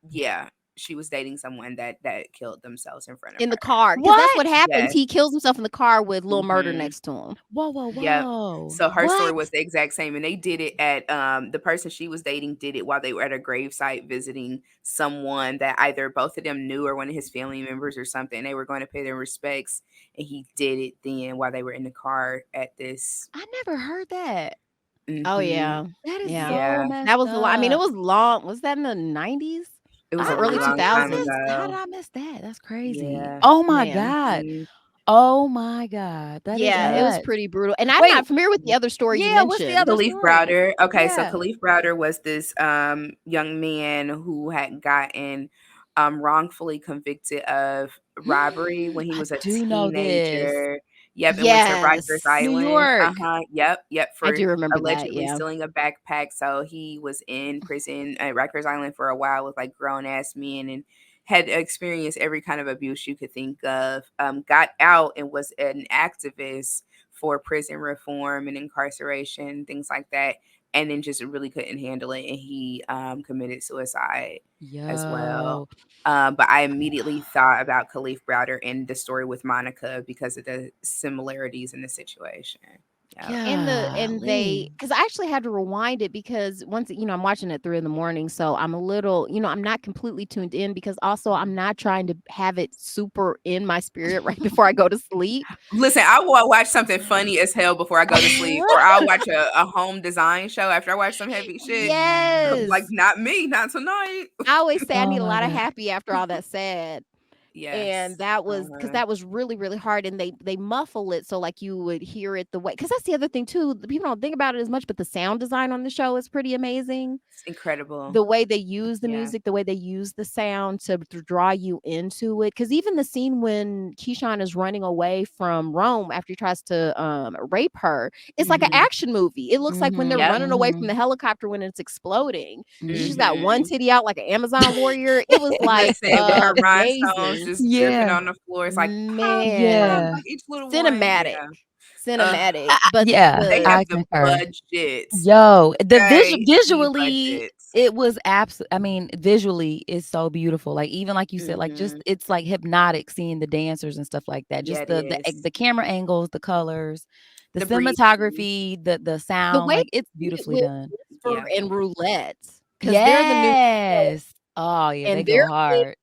yeah, she was dating someone that killed themselves in front of In the her. car, because that's what What? happens. Yes. He kills himself in the car with Lil Murder Mhm. next to him. Whoa. Yep. So her story What? was the exact same, and they did it at the person she was dating did it while they were at a gravesite visiting someone that either both of them knew or one of his family members or something. They were going to pay their respects, and he did it then while they were in the car at this. I never heard that. Oh Mhm. yeah. That is Yeah. so Yeah, messed That was a lot. I mean, it up. was long. Was that in the 90s it was or a early How long did I time 2000s? miss? How did ago. I miss that? That's crazy. Yeah. Oh my Man. God. Mhm. Oh my God. That is Yeah, it was Yep. nuts. pretty brutal. And I'm Wait. not familiar with the other story you Yeah. What's the mentioned. other Khalif story? Browder. Okay, so Yeah. Khalif Browder was this young man who had gotten wrongfully convicted of robbery when he I was a do know this. teenager. Yep, and went to Rikers Yes. New Island. York. Yep, I for do remember that. allegedly Yeah. stealing a backpack. So he was in prison at Rikers Island for a while with like grown ass men and had experienced every kind of abuse you could think of. Got out and was an activist for prison reform and incarceration, things like that. And then just really couldn't handle it. And he committed suicide as well. Yo. But I immediately thought about Khalif Browder and the story with Monica because of the similarities in the situation. Yep. And they, Golly. because I actually had to rewind it because once, I'm watching at 3 a.m, so I'm a little, I'm not completely tuned in, because also I'm not trying to have it super in my spirit right before I go to sleep. Listen, I will watch something funny as hell before I go to sleep, or I'll watch a home design show after I watch some heavy shit. Yes. Like, not me, not tonight. I always say I Oh need a my lot of God. happy after all that sad. And Yes. that was because that was really really hard, and they muffle it so like you would hear it the way, because that's the other thing too, the people don't think about it as much, but the sound design on the show is pretty amazing. It's incredible. The way they use the Yeah. music, the way they use the sound to draw you into it. Because even the scene when Keyshawn is running away from Rome after he tries to rape her, it's like an Mhm. action movie. It looks like when they're Mhm, Yep. running away from mhm, the helicopter when it's exploding. And she's got one Mhm. titty out like an Amazon warrior. It was like Listen, with her rhinestones amazing. just dripping yeah, on the floor, it's like pop, pop, Man, yeah, like each little one. cinematic, Yeah. Uh, cinematic. But yeah, they the have I the concur. budgets. Yo, the Okay, the visually, budgets. it was I mean, visually it's so beautiful. Like even like you said, like just Mhm. it's like hypnotic seeing the dancers and stuff like that. Yeah, Just it the is. camera angles, the colors, the The breathing. cinematography, the the sound, way like it's they did it beautifully with done. Whisper Yeah. and Roulette, because they're the new show, Yes. Oh yeah, they and go they're hard.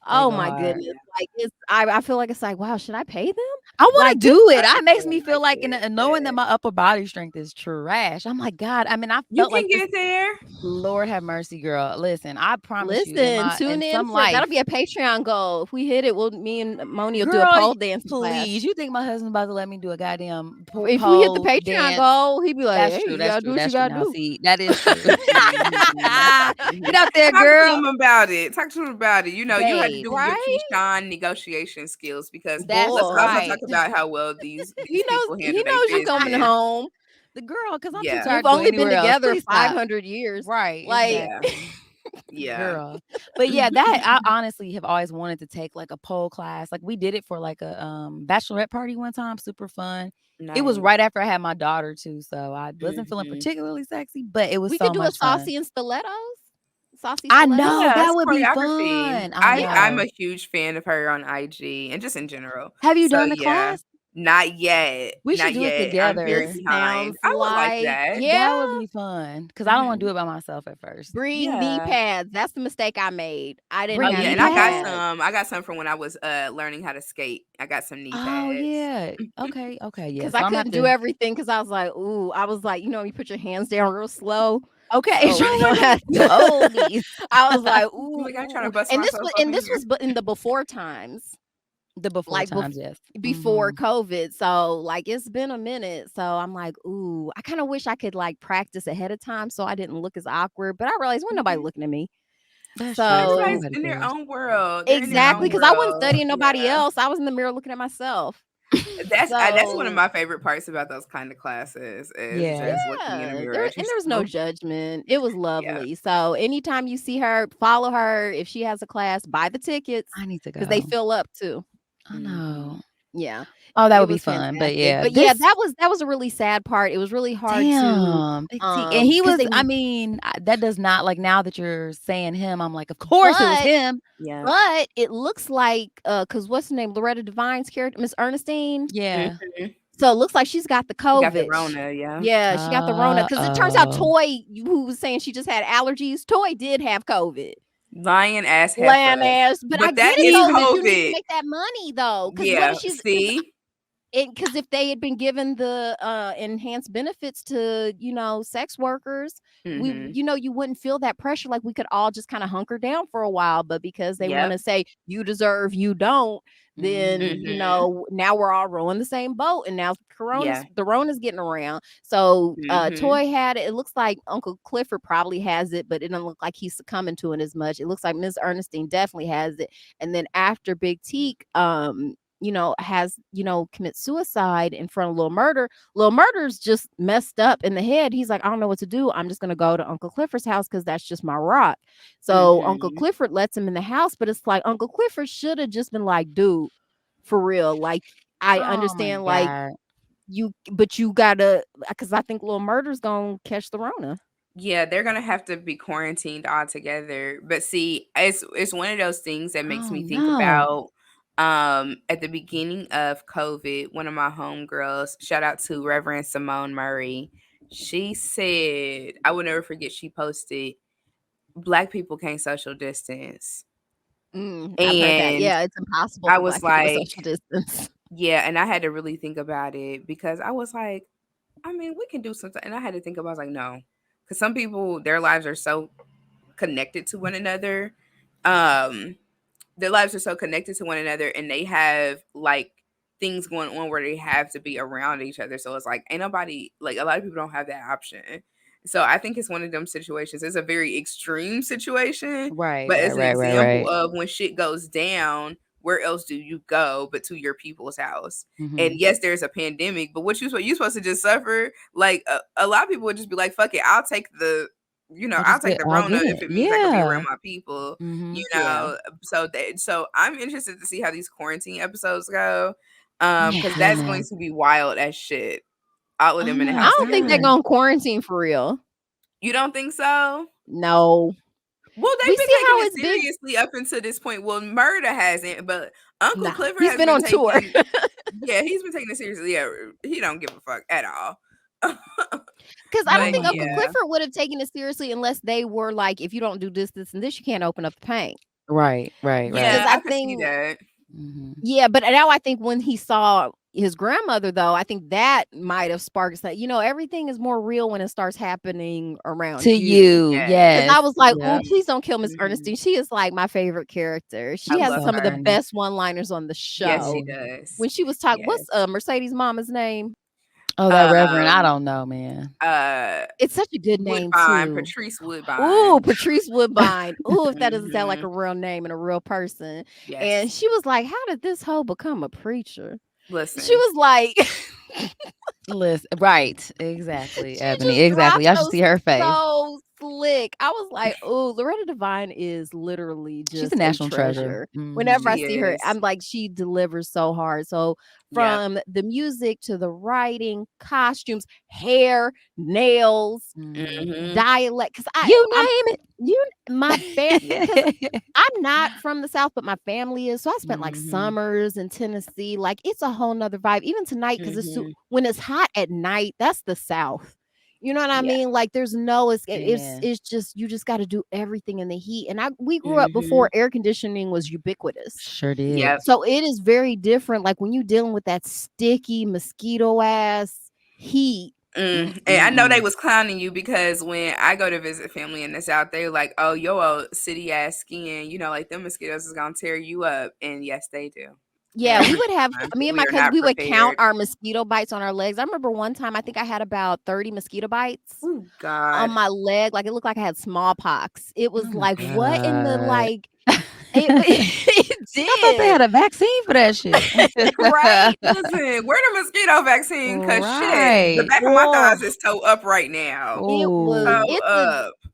They oh go my hard. goodness, like, I feel like it's like, "Wow, should I pay them?" I want to Like, this do I it. It makes feel me feel like like, it. and knowing that Yeah. my upper body strength is trash. I'm like, God. I mean, I You felt can like this. get there. Lord have mercy, girl. Listen, I promise you, listen, in tune in some for that'll life, be a Patreon goal. If we hit it, me and Moni will do a girl, pole dance class. please. You think my husband's about to let me do a goddamn If we hit the pole Patreon dance? goal, he'd be like, That's "Hey, true. you That's gotta do true. what you That's true. gotta Now, do." see, that is true. Mhm. Get Mhm. out there, Talk to girl. him about it. Talk to him about it. You know, you had to Babe. do your Right? Keyshawn negotiation skills because That's let's also Boy, right. talk about how well these people he handle their knows you coming business. home. The girl, because I'm too Yeah. tired You've to go only been anywhere else. together Please stop. 500 years. Right. Like, Yeah. Exactly. Yeah. Girl. But yeah, that I honestly have always wanted to take like a pole class. Like we did it for like a bachelorette party one time, super fun. It was Nice. right after I had my daughter too, so I wasn't feeling Mhm. particularly sexy, but it was we could so do a much fun. saucy and stilettos. Saucy I stilettos. know Yeah, that it's would be choreography. fun. I I'm know. a huge fan of her on IG and just in general. Have you So done the yeah. class? Not yet. We should Not do it yet. I'm very This together. behind. sounds I would like like, that. yeah, That would be fun because I don't want to Mhm. do it by myself at first. bring knee Yeah. pads. That's the mistake I made. I didn't Oh Bring have yeah, knee and knee I got pads. pads. some. I got some from when I was learning how to skate. I got some knee Oh pads. yeah. Okay. Okay. Yeah. Because So I I'm gonna have couldn't do to. everything because I was like, ooh, I was like, you put your hands down real slow. Okay. So we don't have Oh, to. these. I was like, I'm ooh, like I'm ooh, trying to ooh. bust And myself up in this here. was in the before times. The before Like times, yes. before Mhm. COVID. So like it's been a minute. So I'm like, ooh, I kind of wish I could like practice ahead of time so I didn't look as awkward. But I realized when nobody Mhm. looking at me. That's true. So Everybody's Nobody in their cares. own world. They're in their exactly, own because I wasn't world. studying nobody Yeah. else. I was in the mirror looking at myself. That's one of So my favorite parts about those kind of classes is Yeah. just looking in the yeah, mirror there at and there was no yourself. judgment. It was Yeah. lovely. So anytime you see her, follow her. If she has a class, buy the tickets I need to because they go. fill up too. I Mhm. know. Yeah. Oh, that It would be was fun. But fantastic. yeah, But yeah, this that was a really sad part. It was really hard to damn, Big T. And he because was, they I mean, that does not like now that you're saying him, I'm like, of course it was but him. Yeah. but it looks like because what's her name? Loretta Devine's character, Miss Ernestine. Yeah. Mhm. So it looks like she's got the You got the COVID. Rona, yeah. Yeah, she got the Rona because it turns out Oh. Toy, who was saying she just had allergies, Toy did have COVID. Lion ass heifer. Lamb ass, but I But get that it is though See, because you need to COVID. make that money though. Because what Yeah. if she's See? because if they had been given the enhanced benefits to sex workers, we Mhm. you wouldn't feel that pressure, like we could all just kind of hunker down for a while, but because they want Yep. to say you deserve, you don't, then Mhm. now we're all rowing the same boat, and now Yeah. the Rona's getting around. So Mhm. Toy had it. It looks like Uncle Clifford probably has it, but it doesn't look like he's succumbing to it as much. It looks like Miss Ernestine definitely has it, and then after Big Teak has, commit suicide in front of Little Murder. Little Murder's just messed up in the head. He's like, I don't know what to do. I'm just gonna go to Uncle Clifford's house because that's just my rock. So Uncle Mhm. Clifford lets him in the house, but it's like Uncle Clifford should have just been like, dude, for real. Like, I oh my understand, like God. but you gotta, because I think Little Murder's gonna catch the Rona. Yeah, they're gonna have to be quarantined altogether. But see, it's one of those things that makes Oh me think no. about at the beginning of COVID, one of my homegirls, shout out to Reverend Simone Murray, she said, I will never forget, she posted, Black people can't social distance. I've heard that. And Yeah, it's impossible I for was Black people to like, social distance. yeah, and I had to really think about it because I was like, I mean, we can do something. And I had to think about, I was like, no. Because some people, their lives are so connected to one another. Um, their lives are so connected to one another, and they have like things going on where they have to be around each other. So it's like ain't nobody, like a lot of people don't have that option. So I think it's one of them situations. It's a very extreme situation, Right, but right, it's an right, right, example right. of when shit goes down, where else do you go but to your people's house? And Mhm. yes, there's a pandemic, but what you supposed to just suffer? Like a lot of people would just be like, "Fuck it, I'll take the, I'll take the I'll Rona get if it. it means I could be Yeah. around my people." Mhm. Yeah. So I'm interested to see how these quarantine episodes go, Yeah, because yeah, that's going man. to be wild as shit. All of Oh them in the I my house don't think they're together. god. gonna quarantine for real. You don't think so? No. Well, We they've see been taking how it it's big. seriously up until this point. Well, Murder hasn't, but Uncle Nah, Clifford he's has been been on tour. taking. Yeah, he's been taking it seriously. Yeah, he don't give a fuck at all. Because I Oh don't But think my Uncle goodness. yeah, Clifford would have taken it seriously unless they were like, if you don't do this, this, and this, you can't open up the paint. Right, right, Because yeah, right. I I could see think, that. Mhm. yeah, but now I think when he saw his grandmother, though, I think that might have sparked that. Everything is more real when it starts happening To around you. you, Yes. Because I yes. was like, oh, Yep. please don't kill Miss Mhm. Ernestine. She is like my favorite character. I She has She's love so some of the her. funny. best one-liners on the Yes, she show. Mhm. does. When she was talking, Yes. what's Mercedes' mama's name? Oh, that reverend, I Um. don't know, man. It's such a good name Woodbine, too. Patrice Ooh, Woodbine. Patrice Woodbine. Ooh, if that doesn't sound like Hmm. a real name and a real person. And Yes. she was like, how did this hoe become a preacher? She Listen. was like, Listen, right, exactly, she Ebony, just exactly. dropped I should those see her face. so slick. I was like, oh, Loretta Devine is literally She's a just a national treasure. treasure. Whenever I Mhm. She see her, is. I'm like, she delivers so hard. So Yep. from the music to the writing, costumes, hair, nails, Mhm. Hmm. dialect. Because You I'm name you my fam because it. I'm not from the South, but my family is. So I spent like Mhm. summers in Tennessee. Like it's a whole nother vibe. Even tonight, because Hmm. when it's hot at night, that's the South. You know what I Yeah. mean? Like there's no escape. Amen. It's just you just got to do everything in the heat. And we grew up Hmm. before air conditioning was ubiquitous. Sure did. Yep. So it is very different. Like when you dealing with that sticky mosquito ass heat. And I know they Mm-mm-mm. was clowning you because when I go to visit family in the South, they're like, "Oh, your old city ass skin, like them mosquitoes is gonna tear you up." And yes, they do Yeah, we every would have time. me and We my are cousin, not we would count prepared. our mosquito bites on our legs. I remember one time I think I had about 30 mosquito bites Oh on God. my leg. Like it looked like I had smallpox. It Oh was my like, what in the god. it I thought they did. had a vaccine for that shit. Right? Listen, where the mosquito vaccine? Cause shit, the Right. back of my Oh, thighs is toe up right now. Oh, Toe up. it's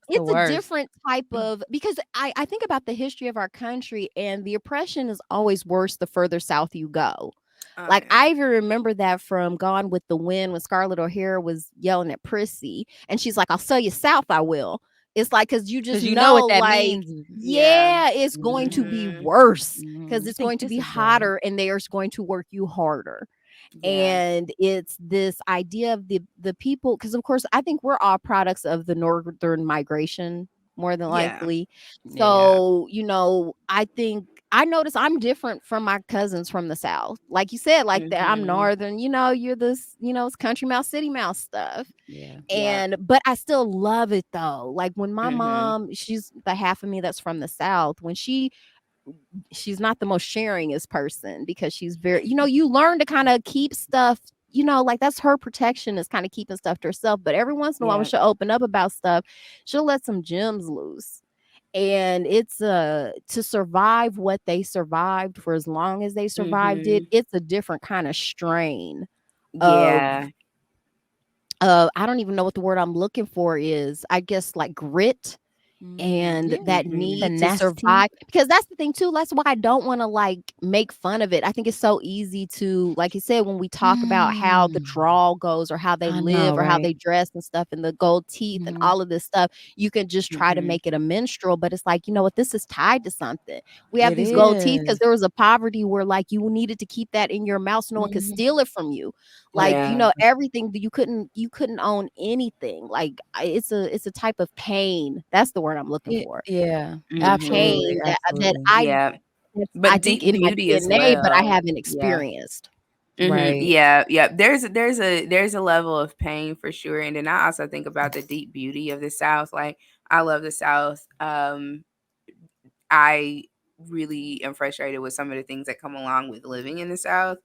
the it's a worst. different type of because I think about the history of our country and the oppression is always worse the further south you go. Oh Like yeah. I even remember that from Gone with the Wind when Scarlett O'Hara was yelling at Prissy and she's like, I'll sell you south, I will. It's like because you just Because you know know, what that like, means. Yeah. yeah, it's going to be Mhm, Mhm. worse because mhm. You it's think going to this be is bad. hotter and they are going to work you harder. Yeah. And it's this idea of the people because of course I think we're all products of the northern migration more than Yeah. likely. Yeah. Yeah. So I think I notice I'm different from my cousins from the south, like you said, like that I'm Mhm. northern, you're this, it's country mouse city mouse stuff. Yeah. Yeah. And but I still love it though. Like when my Mhm. mom, she's the half of me that's from the south, when she's not the most sharingest person because she's very, you learn to kind of keep stuff, like that's her protection is kind of keeping stuff to herself. But every once in a while when Yeah. she'll open up about stuff, she'll let some gems loose. And it's to survive what they survived for as long as they survived it, Mhm. it's a different kind of strain of Yeah. I don't even know what the word I'm looking for is. I guess like grit and Yeah. that Mhm. need to Tenacity. survive because that's the thing too, that's why I don't want to like make fun of it. I think it's so easy to, like you said, when we talk about how the Mm. drawl goes or how they I know, live or how right? they dress and stuff and the gold teeth and Mhm. all of this stuff, you can just try to Mhm. make it a minstrel, but it's like, you know what, this is tied to something. We have It these gold teeth because is. there was a poverty where like you needed to keep that in your mouth so no one could Mhm. steal it from you. Like, Yeah. everything that you couldn't own anything. Like it's a type of pain. That's the word I'm looking for. Yeah. A Mhm. Absolutely, pain that absolutely. Yeah. I But think deep in my beauty as DNA, but I well. haven't Yeah. experienced. Mhm. Right. Yeah. Yeah. There's a level of pain for sure, and then I also think about the deep beauty of the South. Like I love the South. I really am frustrated with some of the things that come along with living in the South.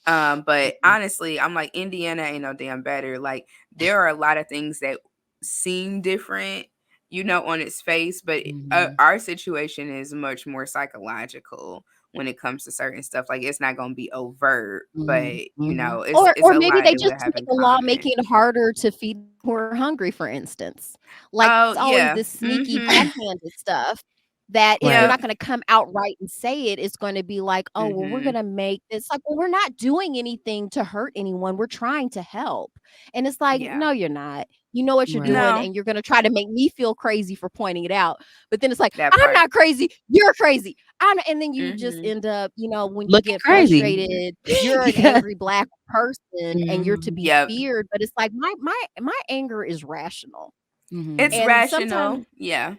But Mhm. honestly, I'm like, Indiana ain't no damn better. Like, there are a lot of things that seem different, on its face, but Mhm. our situation is much more psychological when it comes to certain stuff. Like, it's not gonna be overt, but Mhm. Mhm. it's Or a maybe lot they that we just have make in a law common. making it harder to feed who are hungry, for instance. Like, Oh it's always yeah. this sneaky Mhm. backhanded stuff that if they're Right. Yep. not gonna come outright and say it, it's gonna be like, "Oh, well, we're Mhm. gonna make this," like, "Well, we're not doing anything to hurt anyone, we're trying to help." And it's like, Yeah. "No, you're not. You know what you're Right. doing, No, and you're gonna try to make me feel crazy for pointing it out." But then it's like, that "I'm part. not crazy, you're crazy. And then you just Mhm. end up, when you Looking get crazy. frustrated, you're an Yeah. angry Black person and you're to Mhm. be Yep. feared, but it's like my anger is rational. It's Mhm. And sometimes, rational. Yeah.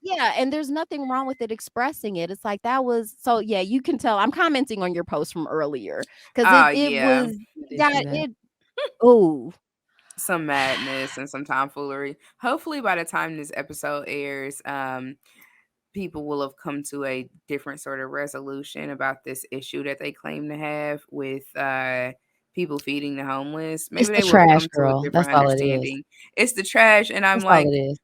yeah, and there's nothing wrong with it expressing it. It's like that was so yeah, you can tell I'm commenting on your post from earlier because Oh it yeah. was I did see got that. it oh. Some madness and some tomfoolery. Hopefully by the time this episode airs, people will have come to a different sort of resolution about this issue that they claim to have with people feeding the homeless. It's Maybe the they will have trash, come to a girl. different That's all it is. understanding. It's the trash, and I'm That's all like, it is.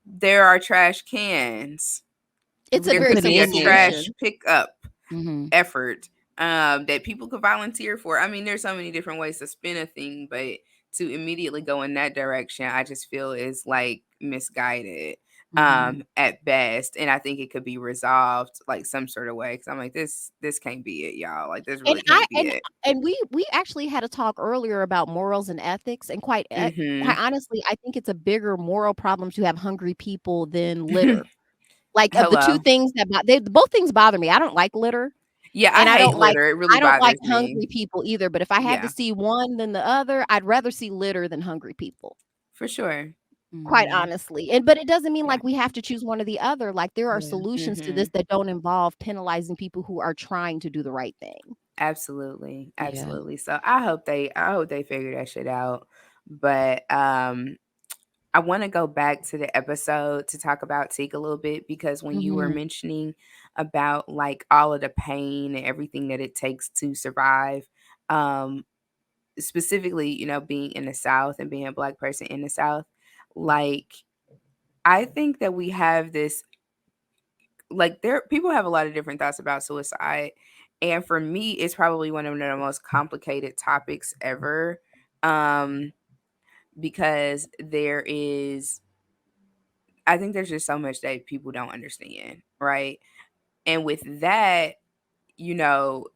there are trash cans. It's a They There very put could it be simple a in there. trash solution. pickup Mhm. effort that people could volunteer for. I mean, there's so many different ways to spin a thing, but to immediately go in that direction, I just feel is like misguided Mhm. at best. And I think it could be resolved like some sort of way. Cause I'm like, this can't be it, y'all. Like this And really I can't be it. and we actually had a talk earlier about morals and ethics, and quite Mm-hmm. honestly, I think it's a bigger moral problem to have hungry people than litter. Like, of the 2 Hello. things that they both things bother me. I don't like litter, Yeah, I and hate litter. It really I don't like bothers me. hungry people either, but if I had to Yeah, see one than the other, I'd rather see litter than hungry people, for sure. quite Mhm. honestly. But it doesn't mean Yeah. like we have to choose one or the other. Like, there are Yeah. solutions to Mm-hmm. this that don't involve penalizing people who are trying to do the right thing. Absolutely. Yeah. Absolutely. So I hope they figure that shit out. But I want to go back to the episode to talk about Teak a little bit because when you were Mhm. mentioning about like all of the pain and everything that it takes to survive, um, specifically, being in the South and being a Black person in the South, like I think that we have this like there people have a lot of different thoughts about suicide. And for me, it's probably one of the most complicated topics ever. Um, because I think there's just so much that people don't understand, right? And with that, you know,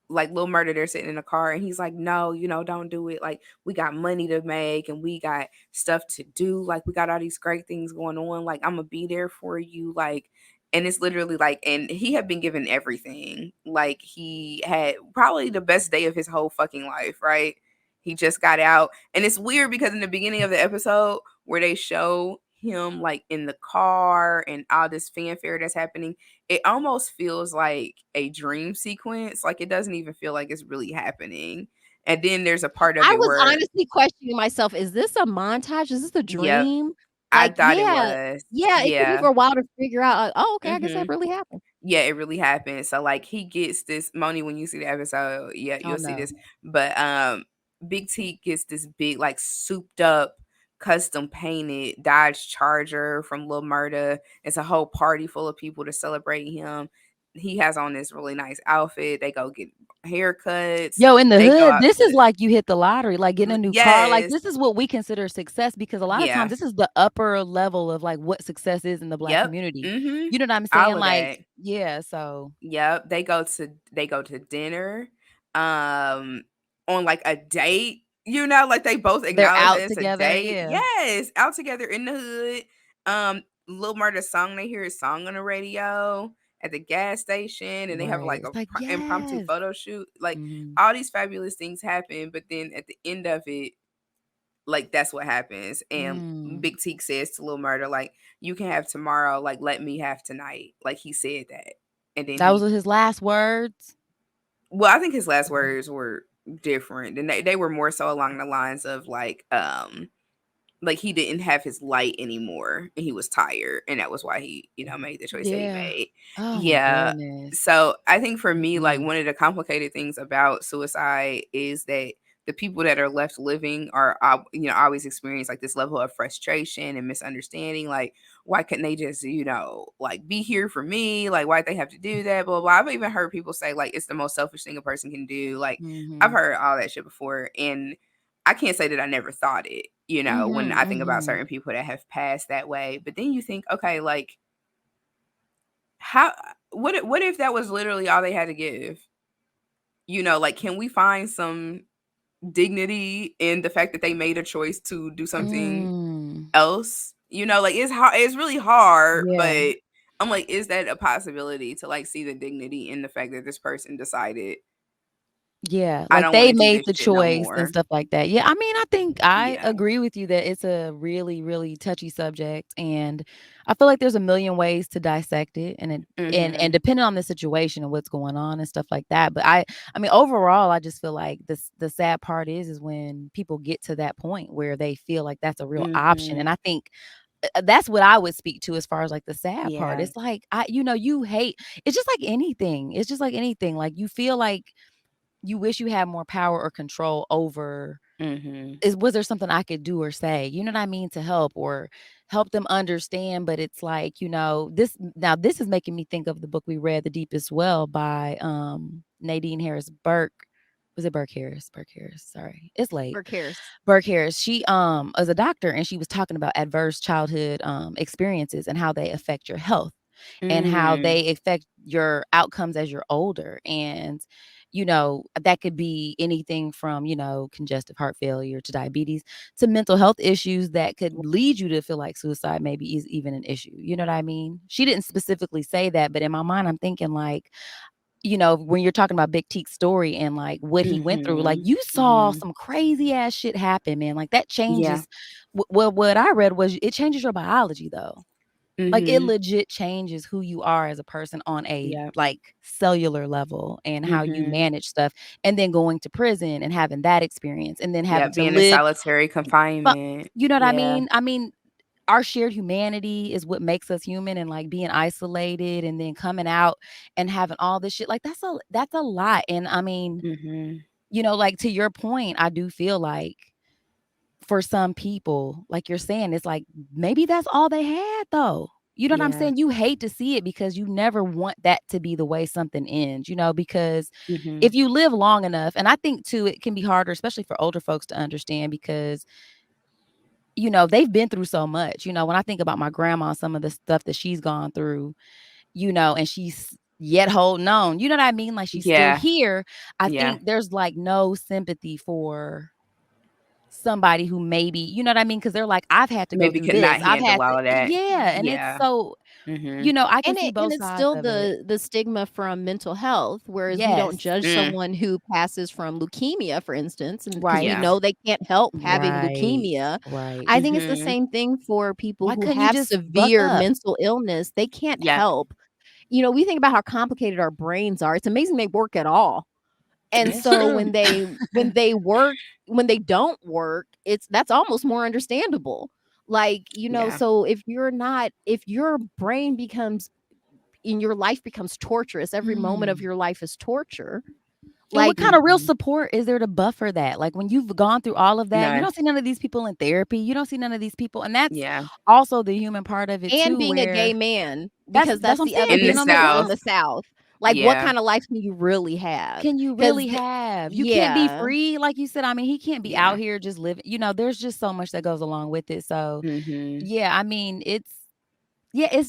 like Lil Murder, they're sitting in a car and he's like, no, don't do it. Like, we got money to make and we got stuff to do. Like, we got all these great things going on. Like, I'm gonna be there for you. Like, and it's literally like, and he had been given everything. Like, he had probably the best day of his whole fucking life, right? He just got out. And it's weird because in the beginning of the episode where they show him like in the car and all this fanfare that's happening, it almost feels like a dream sequence. Like it doesn't even feel like it's really happening. And then there's a part of I it was where, honestly questioning myself, "Is this a montage? Is this a yep, dream?" I Like, thought it yeah, was. yeah, it took me Yeah. for a while to figure out, like, "Oh, okay, I guess that Hmm. really happened." Yeah, it really happened. So like he gets this Moni when you see the episode, yeah, Oh you'll see no. this. But Big T gets this big, like souped up, custom painted Dodge Charger from Lil Murda. It's a whole party full of people to celebrate him. He has on this really nice outfit. They go get haircuts. Yo, in the They go hood, out this is to like you hit the lottery, like getting a new car. Like yes. this is what we consider success because a lot of times Yeah. this is the upper level of like what success is in the Black Yep. community. Mhm. You know what I'm All saying? of Like, that. yeah, so Yep, they go to dinner, um, on, like, a date, like, they both they're acknowledge that out it's a together. date. Yeah. Yes, out together in the hood. Lil Murda's song, they hear his song on the radio at the gas station, and they have, Right. like, a It's like, impromptu yes. photo shoot. Like, Mhm. all these fabulous things happen, but then at the end of it, like, that's what happens, and Mm. Big Teak says to Lil Murda, like, "You can have tomorrow, like, let me have tonight." Like, he said that, and then That was his last words. well, I think his last words were different, and they were more so along the lines of, like, like he didn't have his light anymore and he was tired, and that was why he, made the choice that he Yeah. made. Oh my Yeah. goodness. So I think for me, like Mm. one of the complicated things about suicide is that the people that are left living are, always experience like this level of frustration and misunderstanding. Like, why couldn't they just, like be here for me? Like, why'd they have to do that? Blah, blah, blah. I've even heard people say like it's the most selfish thing a person can do. Like, I've Mhm. heard all that shit before. And I can't say that I never thought it, when I think about Mhm. certain people that have passed that way. But then you think, okay, like how what if that was literally all they had to give? Like can we find some dignity in the fact that they made a choice to do something Mm. else? Like it's hard, it's really hard, Yeah. but I'm like, is that a possibility to like see the dignity in the fact that this person decided Yeah, I like don't want they to do made this the shit no choice and more? stuff like that. Yeah, I mean, I think I Yeah. agree with you that it's a really, really touchy subject, and I feel like there's a million ways to dissect it, and Mhm. depending on the situation and what's going on and stuff like that. But I mean, overall, I just feel like the sad part is when people get to that point where they feel like that's a real option, and Mhm. I think that's what I would speak to as far as like the sad part. Yeah. It's like you hate. It's just like anything. It's just like anything. Like you feel like you wish you had more power or control over Mhm. is was there something I could do or say, you know what I mean, to help or help them understand, but it's like, this is making me think of the book we read, The Deepest Well by Nadine Harris Burke. Was it Burke Harris? Burke Harris. Sorry. It's late. Or cares? Burke Harris. She was a doctor and she was talking about adverse childhood experiences and how they affect your health and how Mm. they affect your outcomes as you're older. And, that could be anything from, congestive heart failure to diabetes to mental health issues that could lead you to feel like suicide maybe is even an issue. You know what I mean? She didn't specifically say that, but in my mind, I'm thinking like, when you're talking about Big Teek's story and like what he went through, like Mhm. you saw Mhm. some crazy ass shit happen, man. Like that Yeah. changes. What I read was it changes your biology though. Like, it Mhm. legit changes who you are as a person on a, Yeah. like, cellular level and how you Mhm. manage stuff, and then going to prison and having that experience, and then Yeah, having to being in live solitary fu confinement. you know what I Yeah. mean? I mean, our shared humanity is what makes us human, and, like, being isolated and then coming out and having all this shit, like, that's a lot, and, I mean, Mhm. like, to your point, I do feel like for some people, like you're saying, it's like, maybe that's all they had though. You know what I'm Yeah. saying? You hate to see it because you never want that to be the way something ends, because Mhm. if you live long enough, and I think too, it can be harder, especially for older folks to understand because, they've been through so much. When I think about my grandma, some of the stuff that she's gone through, and she's yet holding on, you know what I mean? Like she's still Yeah. here. I Yeah. think there's like no sympathy for somebody who maybe, you know what I mean? Because 'Cause they're like, "I've had to go Maybe through could this. not I've handle had to." all of that. Yeah, and it's Yeah. so, Mhm. I can And see both it's sides still of it. the stigma from mental health, whereas we don't Yes. judge Mm. someone who passes from leukemia, for instance, and because we Right. Yeah. know they can't help having Right. leukemia. Right. I think it's the Mhm. same thing for people Why who couldn't you have just buck severe up? mental illness. They can't Yeah. help. We think about how complicated our brains are. It's amazing they work at all. And It's so true. when they don't work, that's almost more understandable. Like, Yeah. so if your brain becomes in your life becomes torturous, every moment of Mm. your life is torture. And what Like, kind of real Mhm. support is there to buffer that? Like, when you've gone through all of that, you No. don't see none of these people in therapy, you don't see none of these people, and that's Yeah. also the human part of it and too, being a gay where man, that's because that's that's what I'm the other saying, In the being big on the stigma in South. the South. South. Like, what Yeah. kind of life can you really have? Can you 'Cause really have? You can't be yeah. free, like you said. I mean, he can't be Yeah. out here just living, there's just so much that goes along with it. So, Mhm. yeah, I mean, it's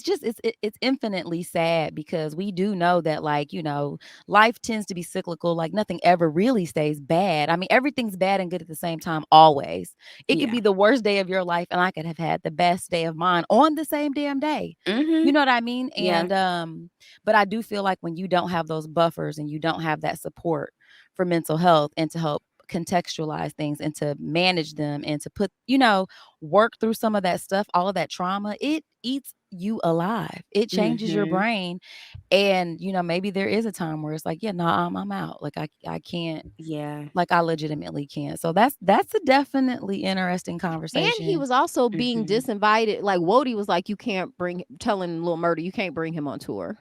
just it's infinitely sad because we do know that, like, life tends to be cyclical. Like nothing ever really stays bad. I mean, everything's bad and good at the same time always. It could Yeah. be the worst day of your life and I could have had the best day of mine on the same damn day. You Mhm. know what I mean? Yeah. And but I do feel like when you don't have those buffers and you don't have that support for mental health and to help contextualize things and to manage them and to put, work through some of that stuff, all of that trauma, it eats you alive. It changes your Mhm. brain. And, maybe there is a time where it's like, yeah, no, I'm out. Like I can't, Yeah. like I legitimately can't. So that's a definitely interesting And he conversation. was also being Mhm. disinvited. Like Wody was like, you can't telling Lil Murder, you can't bring him on tour.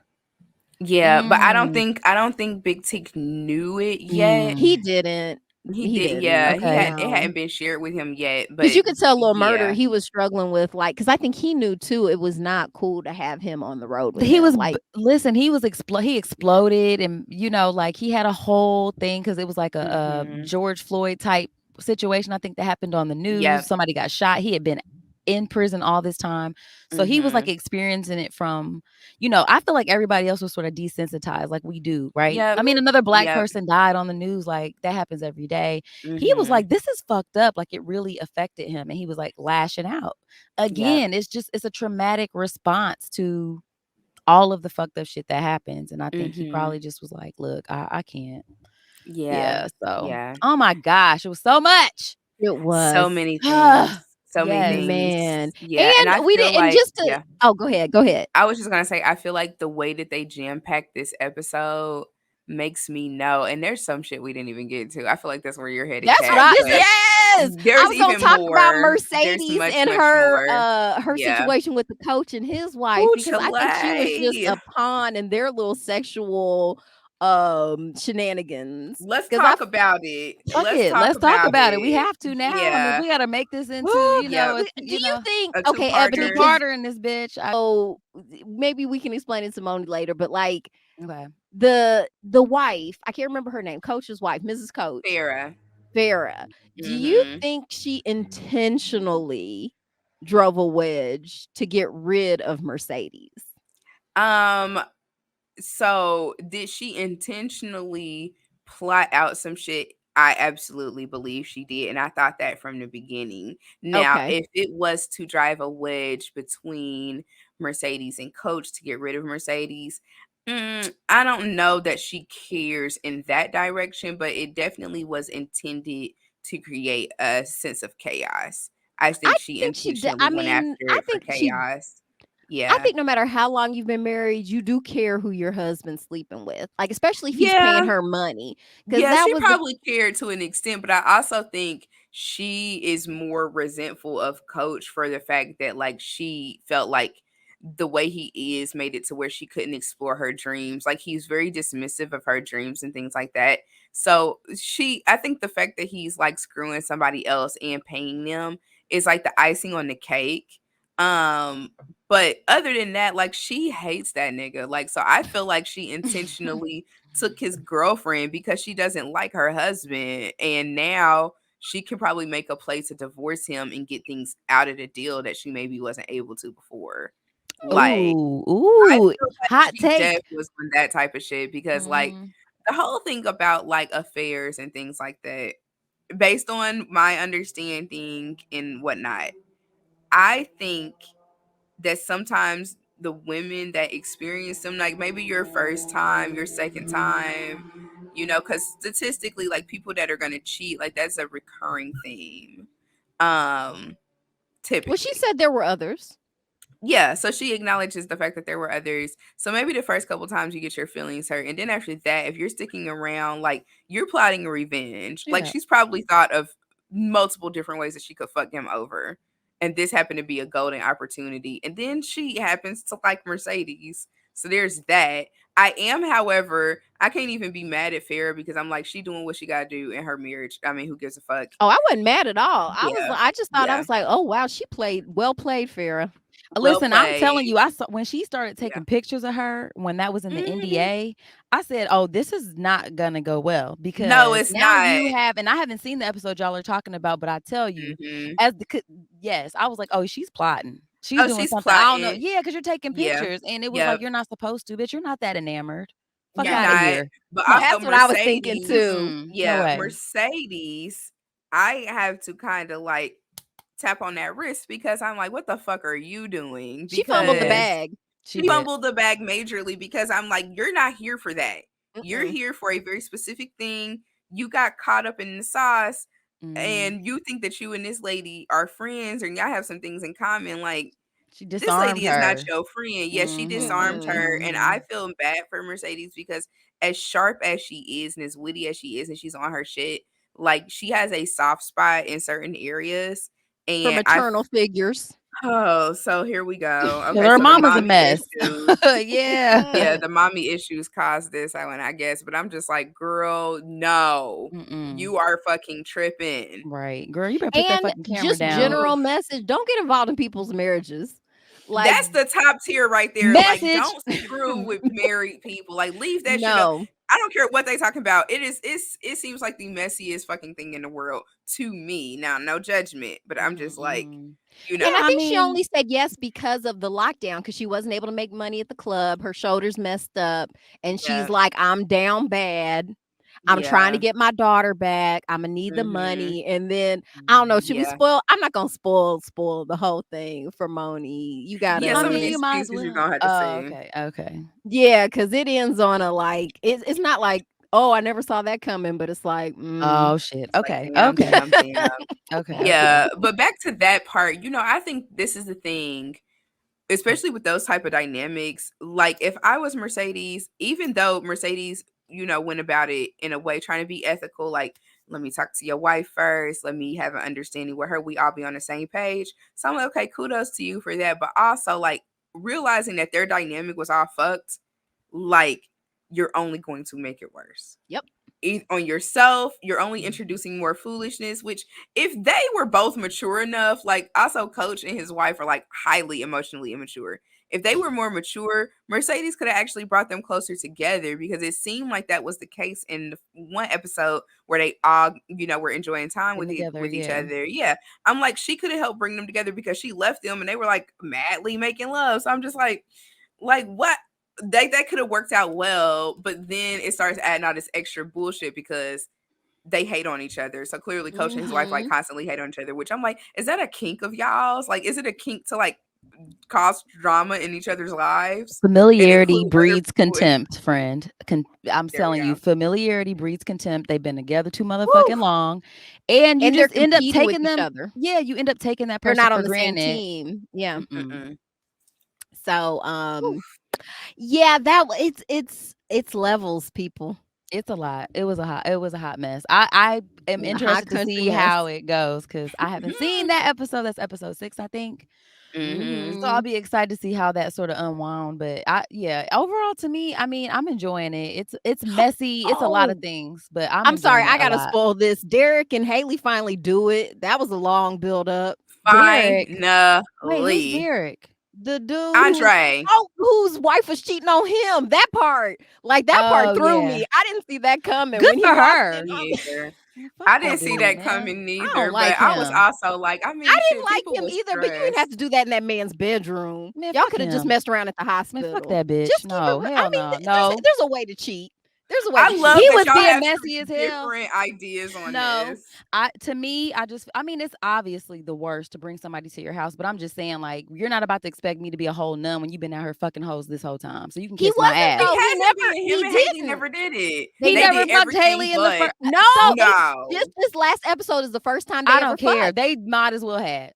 Yeah, but I don't Mm, think Big T knew it yet. He mm, didn't. He He did, didn't. yeah. okay. It No. hadn't been shared with him yet, Because you but could tell Lil Murder, yeah. he was struggling with because I think he knew too it was not cool to have him on the road with He them. was Like, listen, he was he exploded, and like he had a whole thing because it was like a Mhm. George Floyd type situation. I think that happened on the news. Yep. Somebody got shot. He had been in prison all this time, so he was like Mhm. experiencing it from, I feel like everybody else was sort of desensitized, like we do, right? Yep. I mean, another Black Yep. person died on the news, like that happens every day. He was Mhm. like, this is fucked up, like it really affected him, and he was like lashing out. Yep. Again, it's a traumatic response to all of the fucked up shit that happens. And I think he Mhm. probably just was like, look, I can't. Yeah. Yeah. So, Yeah. oh my gosh, it was so much. it So was. many things. So many Yes. things. Man. Yeah, and I And we feel did and like just to yeah. oh, go ahead. Go ahead. I was just gonna say, I feel like the way that they jam-packed this episode makes me know, and there's some shit we didn't even get to. I feel like that's where you're headed, That's what Kat, I but yes. I there's was gonna even talk about more. There's Mercedes much, and much more. her Yeah. situation with the coach and his wife Ooh, because I think she was just Chile. a pawn in their little sexual shenanigans. Let's Because I talk about it. Fuck Let's it. talk Let's talk about about it. We it. have to now. I mean, if Yeah. we got to make this into, Yep. do you think A okay, Ebony, two two-parter. because parter in this bitch. maybe we can explain it to Moni later, but like Okay. the wife, I can't remember her name, Coach's wife, Mrs. Coach, Sarah. Farrah. Do you Mhm. think she intentionally drove a wedge to get rid of Mercedes? Um, so did she intentionally plot out some shit? I absolutely believe she did, and I thought that from the beginning. Now, Okay. if it was to drive a wedge between Mercedes and Coach to get rid of Mercedes, I don't know that she cares in that direction, but it definitely was intended to create a sense of chaos. I I think she think she did. intentionally went after I it for think she chaos. I Yeah. think no matter how long you've been married, you do care who your husband's sleeping with. Like especially if he's paying Yeah. her money. Cuz Yeah, that she was the probably cared to an extent, but I also think she is more resentful of Coach for the fact that like she felt like the way he is made it to where she couldn't explore her dreams. Like he's very dismissive of her dreams and things like that. So I think the fact that he's like screwing somebody else and paying them is like the icing on the cake. Um, but other than that, like she hates that nigga. Like, so I feel like she intentionally took his girlfriend because she doesn't like her husband, and now she can probably make a play to divorce him and get things out of the deal that she maybe wasn't able to before. Like, Ooh, I ooh, feel like hot she take. definitely was on that type of shit because like Mhm. the whole thing about like affairs and things like that, based on my understanding and whatnot, I think that sometimes the women that experience them, like maybe your first time, your second time, because statistically, like people that are gonna cheat, like that's a recurring theme. Um, well, she typically. said there were others. Yeah, so she acknowledges the fact that there were others. So maybe the first couple times you get your feelings hurt, and then after that, if you're sticking around, like you're plotting revenge. Like Yeah. she's probably thought of multiple different ways that she could fuck him over, and this happened to be a golden opportunity. And then she happens to like Mercedes, so there's that. I am, however, I can't even be mad at Farrah because I'm like she doing what she gotta do in her marriage. I mean, who gives a fuck? Oh, I wasn't mad at all. Yeah, I just thought I yeah, was like, "Oh, wow, she played well played, Farrah." well Listen, I'm played. telling you, I saw when she started Yeah. taking pictures of her when that was in the Mhm. NDA, I said, "Oh, this is not gonna go well No, because it's now not. you have," and I haven't seen the episode y'all are talking about, but I tell you, Mhm. as yes, I was like, "Oh, she's plotting. She's Oh, doing she's something." I don't know. plotting. Yeah, because you're taking Yeah. pictures, and it was like Yep. you're not supposed to, bitch. You're not that enamored. Fuck You're out of Right. not. here. But No. also That's what I was thinking Mercedes, too. Mm-mm, no yeah, way. Mercedes, I have to kind of like tap on that wrist because I'm like, what the fuck are you doing? She fumbled the Yeah, Because bag. she she did. fumbled the bag majorly because I'm like, you're not here for that. You're Mm-mm. here for a very specific thing. You got caught up in the sauce Mm, and you think that you and this lady are friends and y'all have some things in common. Like, She this disarmed lady is not her. your friend. Yes, she disarmed Mm-hmm. her. And Mm-hmm. I feel bad for Mercedes because as sharp as she is and as witty as she is and she's on her shit, like she has a soft spot in certain areas. For And maternal figures. oh, so here we go. Because Okay, her so the mama's a mommy mess. issues. Yeah, Yeah. the mommy issues caused this, I guess. But I'm just like, girl, no. Mm-mm. You are fucking tripping. Right. Girl, you better put that And fucking camera just down. general Oof. message, don't get involved in people's marriages. Like, That's the top tier right there. Like, Message. don't screw with married people. Like, leave that shit up. no. I don't care what they talking about. It seems like the messiest fucking thing in the world to me. Now, no judgment, but I'm just like, Mm-mm. you And I I know. think she mean, only said yes because of the lockdown, because she wasn't able to make money at the club. Her shoulders messed up. And she's Yeah. like, I'm down bad. I'm trying to Yeah. get my daughter back. I'm gonna need the Mm-hmm. money. And then I don't know, should we Yeah. spoil? I'm not gonna spoil the whole thing for Moni. You Yeah, I some of gotta mean, you these might as pieces you're well. gonna have to Oh, see. okay. Okay. yeah, because it ends on a like it's not like, oh, I never saw that coming, but it's like, Oh shit. It's like, Okay. damn, Okay. damn, damn. Okay. Okay. Yeah, but back to that part, I think this is the thing, especially with those type of dynamics. Like, if I was Mercedes, even though Mercedes, went about it in a way trying to be ethical, like, let me talk to your wife first, let me have an understanding with her, we all be on the same page. So I'm like, okay, kudos to you for that. But also, like, realizing that their dynamic was all fucked, like, you're only going to make it worse yep. on yourself. You're only introducing more foolishness, which if they were both mature enough, like, also Coach and his wife are like highly emotionally immature. If they were more mature, Mercedes could have actually brought them closer together, because it seemed like that was the case in the one episode where they all, were enjoying time Been with together, with each yeah. other. Yeah. I'm like, she could have helped bring them together because she left them and they were like madly making love. So I'm just like what? That could have worked out well, but then it starts adding all this extra bullshit because they hate on each other. So clearly Coach and his wife like constantly hate on each other, which I'm like, is that a kink of y'all's? Like, is it a kink to like cause drama in each other's lives and Familiarity include other breeds people? contempt, friend. I'm There we telling you, go. familiarity breeds contempt. They've been together too Woo. motherfucking long, and you And they're just end up competing with taking each them. other. Yeah, you end up taking that They're person not for on the same granted. team. Yeah. Mm-mm. So Oof. yeah, it's levels, people. It's a lot. It was a hot mess. I am In a hot interested to country see mess. how it goes because I haven't seen that episode. That's episode 6, I think. Mm-hmm. So I'll be excited to see how that sort of unwound. But overall to me, I mean, I'm enjoying it. It's messy. It's a lot of Oh, things, but I'm I'm sorry, enjoying it I a gotta lot. spoil this. Derek and Haley finally do it. That was a long build up. Derek. Wait, who's Finally. Derek? The dude Andre. whose wife was cheating on him. That part, like that part Oh threw yeah. me. I didn't see that coming Good when he for walked her. in. Me either. Well, fuck I that didn't see dude, that man. coming I don't neither, like but I was him. also like, I mean, I didn't shit, like people him was either, but you didn't have to stressed. do that in that man's bedroom. Man, Y'all fuck could have just him. messed around at the Man, hospital. fuck that bitch. Just keep No, it. I hell mean, no. there's No. there's a way to cheat. There's a way I to love cheat. He that was y'all being have messy such as hell. different ideas on No, this. to me, I mean, it's obviously the worst to bring somebody to your house, but I'm just saying, like, you're not about to expect me to be a whole nun when you've been out here fucking hoes this whole time. So you can He kiss my wasn't ass. He though. hasn't been. Him He and Haley didn't. never did it. He They never did fucked everything Haley in the but first. No, So it's just this last episode is the first time they I ever don't care. fucked. They might as well had.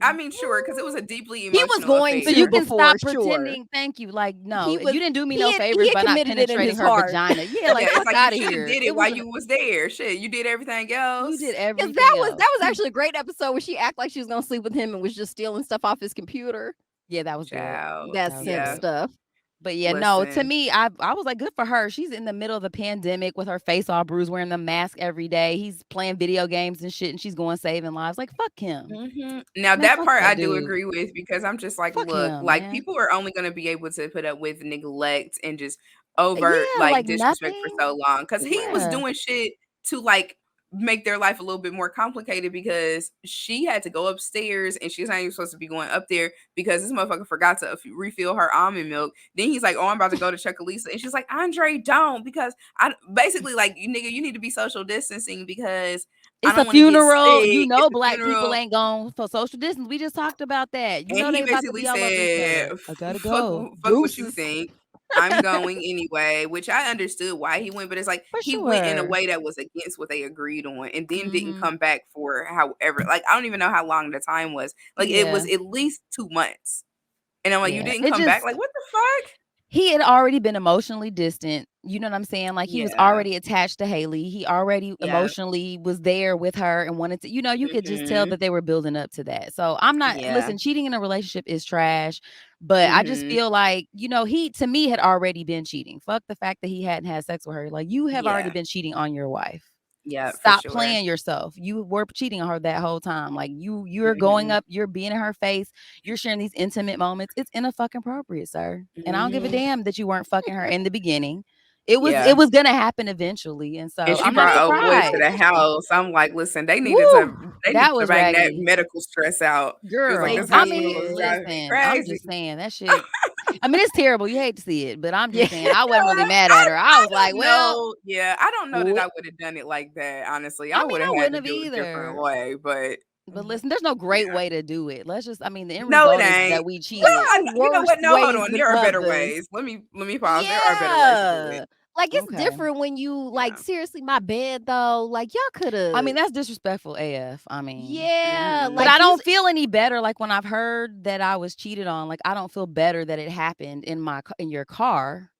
I mean, sure, because it was a deeply He was emotional going So to you affair. can before, stop sure. pretending. Thank you. Like, no, He was. you didn't do me He no had, favors he by had not committed it in penetrating his her heart. vagina. Yeah, like Yeah, it's fuck like out you of should have here. did it while you was there. Shit, you did everything else. You did Because everything that else. was actually a great episode where she acted like she was gonna sleep with him and was just stealing stuff off his computer. Yeah, that was good. Child. That That was simp Yeah. good. stuff. But yeah, no, to Listen. me, I was like, good for her. She's in the middle of the pandemic with her face all bruised, wearing the mask every day. He's playing video games and shit, and she's going saving lives. Like, fuck him. Now Man, that fuck part that I do dude. agree with, because I'm just like, Fuck look, him, like, man. people are only going to be able to put up with neglect and just overt Yeah, like like disrespect for nothing. so long, because he was Yeah. doing shit to like make their life a little bit more complicated, because she had to go upstairs and she's not even supposed to be going up there because this motherfucker forgot to refill her almond milk. Then he's like, oh, I'm about to go to Chuckalisa, and she's like, Andre, don't, because I basically like, you nigga, you need to be social distancing because I It's don't a want to get funeral. sick. You know, It's a black people funeral. ain't going for social distance. We just talked about that. You And know he they about to basically be all over each said, other. I gotta fuck go. what you Deuces. think. I'm going anyway, which I understood why he went, but it's like For he went in a sure. way that was against what they agreed on and then didn't Mhm. come back for however, like, I don't even know how long the time was. Like, it was Yeah. at least 2 months. And I'm like, "You Yeah. didn't It come back?" just Like, "What the fuck?" he had already been emotionally distant. You know what I'm saying? Like he was Yeah. already attached to Haley. He already Yeah. emotionally was there with her and wanted to, you could just tell Mhm. that they were building up to that. So I'm not, Yeah. listen, cheating in a relationship is trash, but I just Mhm. feel like, he to me had already been cheating. Fuck the fact that he hadn't had sex with her. Like you have already Yeah. been cheating on your wife. Yeah, for Stop sure. playing yourself. You were cheating on her that whole time. Like you're going Mhm. up, you're being in her face, you're sharing these intimate moments. It's inappropriate, sir. And I don't give a Mhm. damn that you weren't fucking her in the beginning. It was Yeah. it was gonna happen eventually. And And so she I'm not brought old boy to the surprised. house. I'm like, "Listen, Woo! they That needed to was bang that raggedy. medical stress out." It was like, They Girl. "This I hospital mean, is did. driving me listen, I'm crazy." just saying that shit. I mean, it's terrible. You hate to see it, but I'm Yeah. just saying I wasn't really mad I at her. I was like, don't well, know. Yeah, I don't know that wh- I would have done it like that, honestly. I I mean, would have I had wouldn't to have do it a different either. way, but But listen, there's no great way to do it. The end no, it result is ain't. that we There cheated. are You know worse what? No, hold ways on. than There are better others. ways. Let me pause. There are better ways to do it. Yeah. Like it's Okay. different when you like Yeah. seriously my bed though. Like y'all could I mean, have that's disrespectful AF. I mean, yeah, Mhm. but like I he's don't feel any better. Like when I've heard that I was cheated on, like I don't feel better that it happened in your car.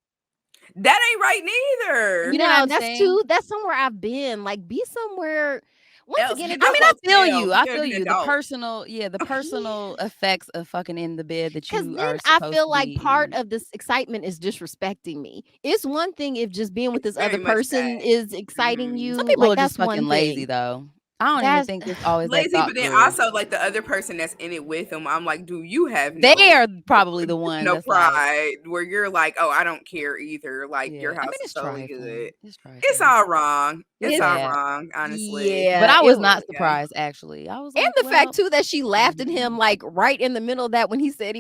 That ain't right You neither. know what no, I'm that's saying? too that's somewhere I've been. Like be somewhere once Else again get it I a just mean, I feel hotel. you. I You're feel an you. adult. The personal effects of fucking in the bed that because you then are I supposed feel to like be part in. of this excitement is disrespecting me. It's one thing if just being with It's this other very much that. person is exciting Mhm. Some you. people Like are just that's fucking one lazy, thing. though. I don't even That's think it's always that Lazy, thought but then through. also like the other person that's in it with them, I'm like, do you have They no are probably the one no that's like, pride where you're like, oh, I don't care either. Like your yeah. I mean, house is it's totally good. trifling. It's It's trifling. all wrong. It's It's it's all sad. wrong, honestly. But yeah, I it was was. not Yeah. surprised, actually. I was And like, the fact well, too that she laughed at mhm. him like right in the middle of that when he said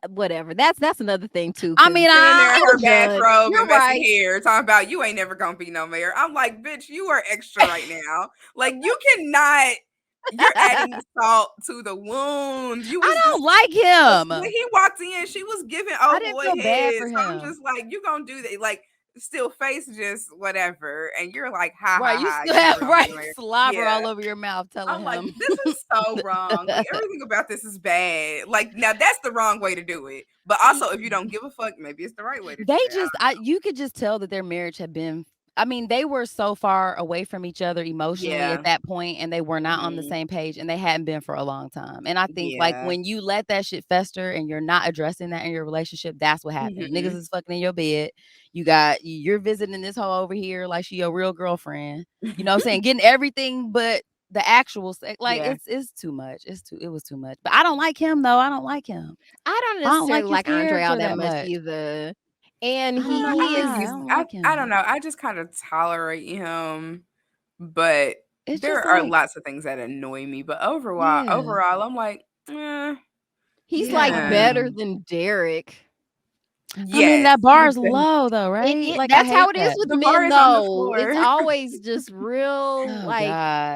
whatever. That's another thing too I because mean, Sitting there in he her was done. bathrobe You're and messy right. hair, talking about you ain't never gonna be no mayor. I'm like, bitch, you are extra right now. Like you cannot. You're adding salt to the wound. You I was don't just like look, when him. he walked in, she was giving I old didn't boy feel bad head. for So I'm him. just like, you gonna do that? Like, still face just whatever, and you're like, ha Right. ha You ha, still you never have, gonna be right, no mayor. slobber Yeah. all over your mouth telling I'm like, him. this is so wrong. Like everything about this is bad. Like now that's the wrong way to do it. But also if you don't give a fuck, maybe it's the right way to do They it. just you could just tell that their marriage had been, I mean, they were so far away from each other emotionally at Yeah. that point, and they were not on the Mhm. same page, and they hadn't been for a long time. And I think like Yeah. when you let that shit fester and you're not addressing that in your relationship, that's what happens. Niggas Mhm. is fucking in your bed. You're visiting this hoe over here like she your real girlfriend. You know what I'm saying? Getting everything but the actual sex. Like Yeah. it's too much. It was too much. But I don't like him though. I don't like him. I don't I don't like necessarily his like Andre all character that that much much. either. And I don't he know he I think why. I is don't like I don't him. know. I just kind of tolerate him, but It's there just are like, lots of things that annoy me. But yeah, overall, I'm like, he's yeah, I like don't yeah. better know. than Derek. I mean, Yes. that bar is low though, right? Like I That's how hate it is that. with The bar men is on the though. It's floor. always just real Oh like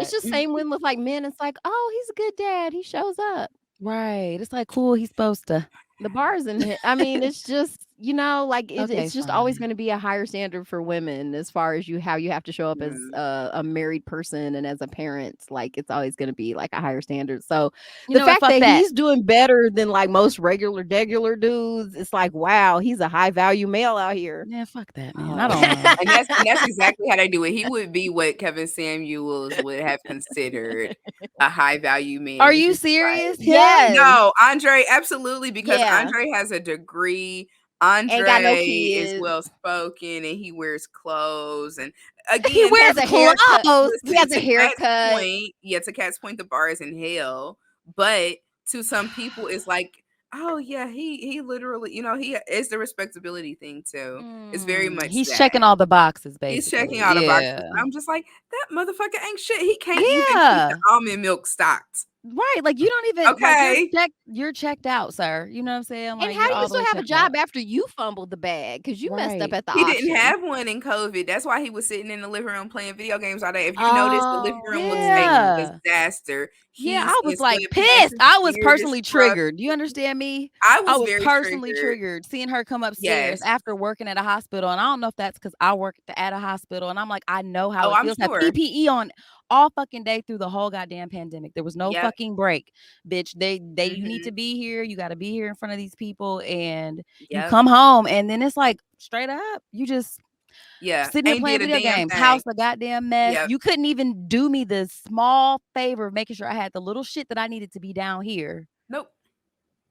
it's God. just same with like men. It's like, oh, he's a good dad. He shows up. Right. It's like cool. He's supposed to. The bars in it. I mean, it's just like Okay, it's just always fine. going to be a higher standard for women as far as how you have to show up as Mm. a married person and as a parent. Like it's always going to be like a higher standard. So You the know what? fact Fuck that that. he's doing better than like most regular dudes, it's like wow, he's a high value male out here. Yeah, fuck that, man. I Oh, don't know. and that's exactly how they do it. He would be what Kevin Samuels would have considered a high value man. Are It's you just like serious? Him? Yes. no, Andre, absolutely, because Yeah. Andre has a degree. Ain't got no Andre is kids. well spoken and he wears clothes. And He again, wears Has a haircut. clothes. He listen, has a to Cat's haircut. point, yeah, to Cat's point, the bar is in hell. But to some people, it's like, oh yeah, he literally, he is the respectability thing too. It's very much He's that. checking all the boxes, He's basically. checking all the boxes. Yeah. I'm just like, that motherfucker ain't shit. He can't even keep the Yeah. almond milk stocked. Right, like, you don't even like, Okay. you're checked out, sir. You know what I'm saying? And Like, how you're do you all the still way have a checked out. job after you fumbled the bag? Because you messed up Right. at the He didn't auction. have one in COVID. That's why he was sitting in the living room playing video games all day. If you notice, the living Oh, room looks a Yeah. disaster. Yeah, He's I in was, like, sweatpants. pissed. His I was beard is personally scruffed. triggered. Do you understand me? I I was was very personally triggered. triggered seeing her come upstairs Yes. after working at a hospital, and I don't know if that's because I work at a hospital, and I'm like, I know how Oh, it I'm feels to have sure. PPE on all fucking day through the whole goddamn pandemic. There was no Yep. fucking break, bitch. You need to Mhm. be here. You gotta be here in front of these people, and you Yep. come home, and then it's like, straight up, you just Yeah. sitting there Ain't playing did a video damn games, house thing. a goddamn mess. Yep. You couldn't even do me the small favor of making sure I had the little shit that I needed to be down here. Nope.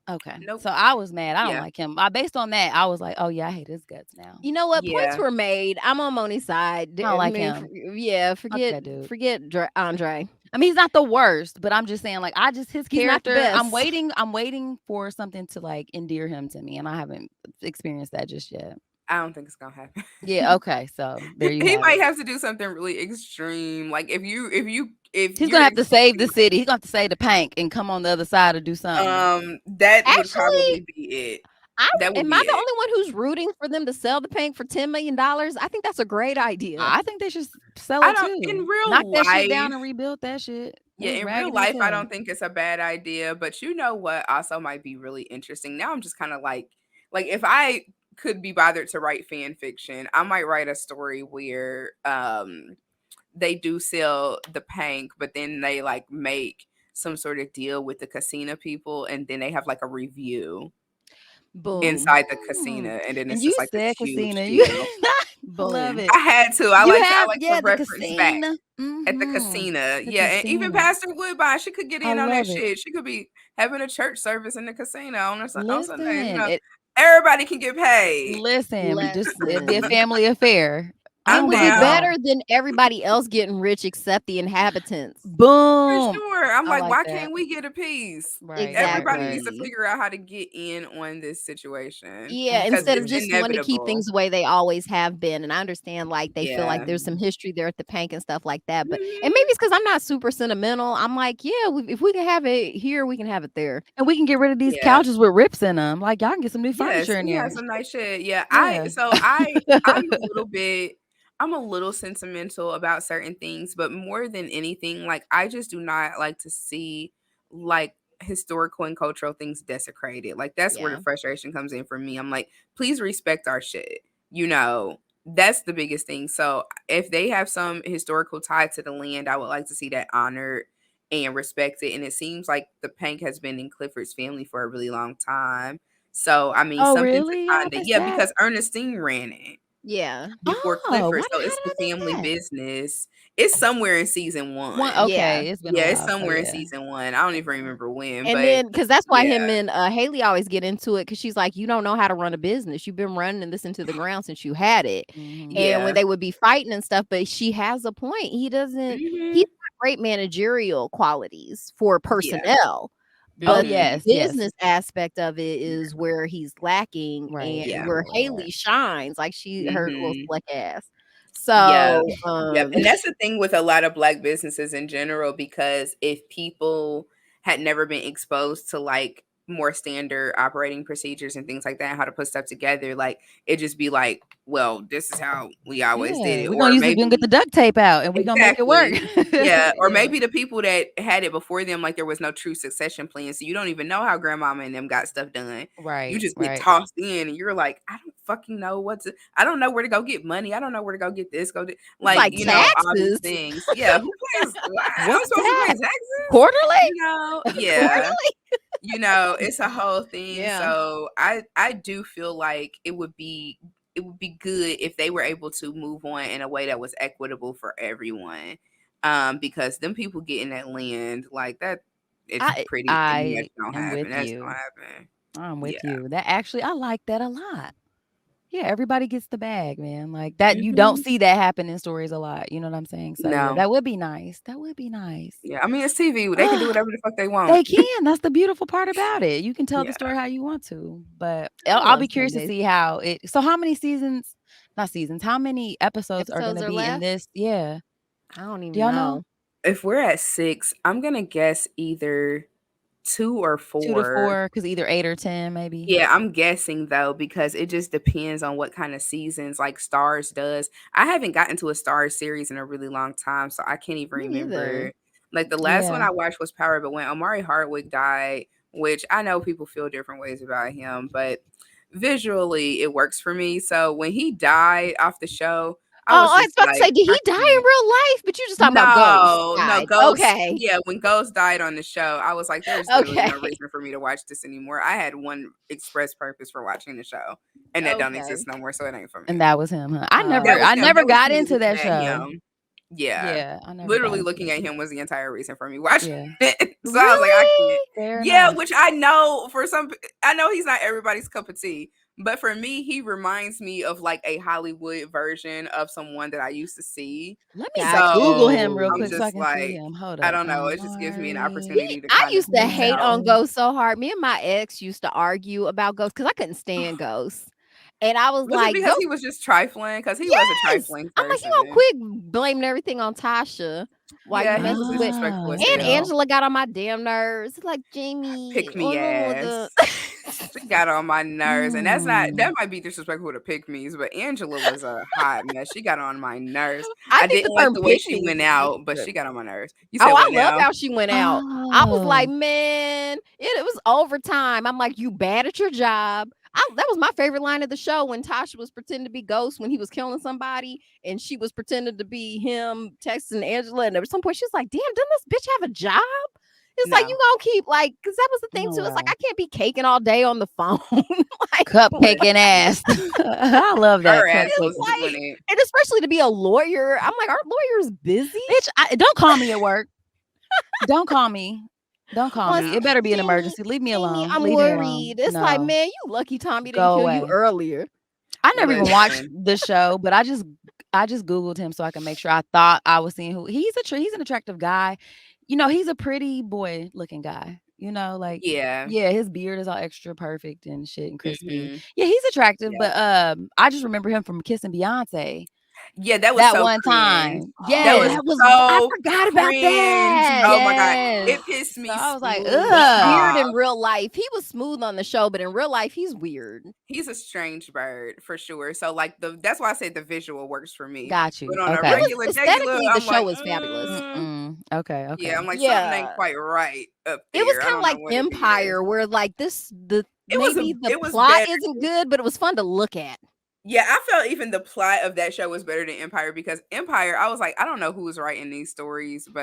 Okay. Nope. So I was mad. I don't Yeah. like him. Based on that, I was like, oh yeah, I hate his guts now. you know what? Points Yeah. were made. I'm on Moni's side. I don't I like mean, him. yeah, Fuck forget that dude. forget Andre. I mean, he's not the worst, but I'm just saying, like, his He's not the character, I'm best. waiting for something to like endear him to me, and I haven't experienced that just yet. I don't think it's gonna happen. Yeah, okay. So there you He have might it. have to do something really extreme. Like if He's gonna you're have to save the expecting city. He's gonna have to save the pank and come on the other side to do something. that would Actually, probably be it. I That would am be I the it. only one who's rooting for them to sell the paint for $10 million? I think that's a great idea. I think they should sell I it don't in too. Knock real that shit down life. and rebuild that shit. It Yeah, was in real raggedy as life, I hell. don't think it's a bad idea, but you know what also might be really interesting. Now I'm just kind of like if I could be bothered to write fan fiction, I might write a story where they do sell the pank, but then they like make some sort of deal with the casino people and then they have like a review Boom. inside the casino Mm. and then And it's you just like this said huge casino. You deal. I love Boom. it. I had to. I You like have, to yeah, the reference back casino. at the Mm-hmm. casino. The Yeah, and even casino. Pastor Woodbine, she could get I in on that love it. shit. She could be having a church service in the casino on Sundays. You Listen, know, everybody can get paid. it'd be a Listen. family affair. It Oh I'm would my be down better God. than everybody else getting rich except the inhabitants. for Boom. sure. I'm I like, like why that. can't we get a piece? Right, right, Everybody needs right. to Exactly. figure out how to get in on this situation Yeah, because instead Absolutely. of it's just wanting to keep inevitable. things the way they always have been. And I understand like they feel like Yeah. there's some history there at the Pank and stuff like that. But and maybe Mhm. it's because I'm not super sentimental. I'm like, yeah, if we can have it here, we can have it there. And we can get rid of these Yeah. couches with rips in them. Like, y'all can get some new Yes, furniture in we have there. some nice shit. Yeah, Yeah. I'm a little sentimental about certain things, but more than anything, like I just do not like to see like historical and cultural things desecrated. Like that's where the Yeah. frustration comes in for me. I'm like, please respect our shit. You know, that's the biggest thing. So if they have some historical tie to the land, I would like to see that honored and respected. And it seems like the Pank has been in Clifford's family for a really long time. So I mean, Oh, something to really? I kind of missed yeah, that. because Ernestine ran it Yeah. before Oh, Clifford, so how it's did the I miss family that? business. It's somewhere in season One, 1. Yeah. okay, it's been a Yeah, it's while, so somewhere in yeah. season 1. I don't even remember when, And but then, because that's why yeah. him and Haley always get into it, because she's like, you don't know how to run a business. You've been running this into the ground since you had it. Mhm. And when Yeah. they would be fighting and stuff, but she has a point. He's Mhm. got great managerial qualities for Yeah. personnel, Oh, but the Mhm. yes, yes. business aspect of it is where he's lacking Right, and Yeah. where right. Haley shines, like her little Mhm. slick ass. Yep. So, Yep, and that's the thing with a lot of Black businesses in general, because if people had never been exposed to, like, more standard operating procedures and things like that, how to put stuff together, like, it'd just be like, "Well, this is how we always did Yeah, it," we're gonna or use it. We're gonna get the maybe duct tape out, and we're gonna make it work. exactly. Yeah, or Yeah. maybe the people that had it before them, like, there was no true succession plan, so you don't even know how grandmama and them got stuff done. You Right, just get right. tossed in, and you're like, "I don't fucking know I don't know where to go get money. I don't know where to go get this, go do" it's like, like you know, all these taxes. things. Yeah, who pays I'm What's supposed to pay that? taxes? Quarterly? You know? Yeah. Quarterly? You know, it's a whole thing, Yeah. so I do feel like it would be good if they were able to move on in a way that was equitable for everyone. Because them people getting that land like that, it's pretty much I gonna am happen. with That's gonna you. happen. I'm Yeah. with you. That actually, I like that a lot. Yeah, everybody gets the bag, man. Like that, you don't Mhm. see that happen in stories a lot. You know what I'm saying? So yeah, No. that would be nice. That would be nice. Yeah. I mean, it's TV. They can do whatever the fuck they want. They can. That's the beautiful part about it. You can tell the Yeah. story how you want to. But I I'll love be curious to Sundays. see how it. So how many seasons? Not seasons. How many episodes are going Episodes to are be in left? this? Yeah. I don't Do even y'all know? know. If we're at 6, I'm gonna guess either 2 or 2 to 4. 4, because either 8 or 10, maybe. Yeah, I'm guessing though because it just depends on what kind of seasons like Stars does. I haven't gotten to a Stars series in a really long time, so I can't even Me neither. remember. Like the last one Yeah. I watched was Power, but when Omari Hardwick died, which I know people feel different ways about him, but visually it works for me. So when he died off the show, I Oh, was I was just about to say, like, did he I die in can't. real life? But you just talking about Ghost No, died. Ghost. Okay. Yeah, when Ghost died on the show, I was like, there's literally no Okay. reason for me to watch this anymore. I had one express purpose for watching the show, and that don't Okay. exist no more, so it ain't for And me. that was him, huh? I That never was I him. never That was got me into looking that at show. him. Yeah. Yeah, I never got Literally into looking that at show. him was the entire reason for me watching Yeah. it. So I was like, I can't. Really? Fair Yeah, enough. which I know for some, I know he's not everybody's cup of tea, but for me, he reminds me of like a Hollywood version of someone that I used to see. Let me Got Google So him real I'm quick so I you. just can see like, him. Hold I up. don't know. It just gives me an Omari opportunity to I kind of used to space hate out. on Hardwick. Ghost so hard. Me and my ex used to argue about Ghost because I couldn't stand Ghost. And I was Was it like, because he Ghost, was just trifling? Because he was a yes. trifling I'm like, you gonna person. quit blaming everything on Tasha while Yeah, you he was messing with. disrespectful as And Oh. hell. Angela got on my damn nerves. It's like, Jamie, Pick oh me no, the. ass. She got on my nerves, and that Hmm. might be disrespectful to pick me's, but Angela was a hot mess. She got on my nerves. I I think the didn't like term the way pick she me went is out, but different. she got on my nerves. You Oh, said I what love now? how she went out. I was like, Oh. man, it was overtime. I'm like, you bad at your job. That was my favorite line of the show when Tasha was pretending to be Ghost when he was killing somebody, and she was pretending to be him texting Angela. And at some point, she was like, "Damn, doesn't this bitch have a job?" It's like you No. gonna keep like, because that was the thing Oh, too. It's like wow. I can't be caking all day on the phone, like Cupcaking ass. I love that. Her ass it's was Cupcaking. doing like, it. and especially to be a lawyer. I'm like, aren't lawyers busy? Bitch, don't call me at work. Don't call me. Don't call Well, me. It No. better be an Jamie, emergency. Leave me Jamie, alone. I'm Leave me alone. worried. It's like, No. man, you lucky Tommy didn't Go kill you away. earlier. I never even watched Listen. the show, but I just Googled him so I can make sure I thought I was seeing who he's an attractive guy. He's a pretty boy looking guy. Like Yeah. yeah, his beard is all extra perfect and shit and crispy. Hmm. Yeah, he's attractive, Yeah. but I just remember him from kissing Beyonce Yeah, that was that so one cringe. time. That Oh, was Yes. I so forgot about cringe. that. Oh my God. Yes. It pissed So me I was like, He's smooth weird ugh. off. in real life. He was smooth on the show, but in real life, he's weird. He's a strange bird for sure. So like that's why I say the visual works for me. Got you. But on a It Okay. was regular degular, aesthetically, the I'm show like, was fabulous. Okay. yeah, I'm like something ain't Yeah, quite right up it was there. I kind of don't know like what it is. Empire, where like It was maybe the it was plot better. isn't good, but it was fun to look at. Yeah, I felt even the plot of that show was better than Empire because Empire, I was like, I don't know who was writing these stories, but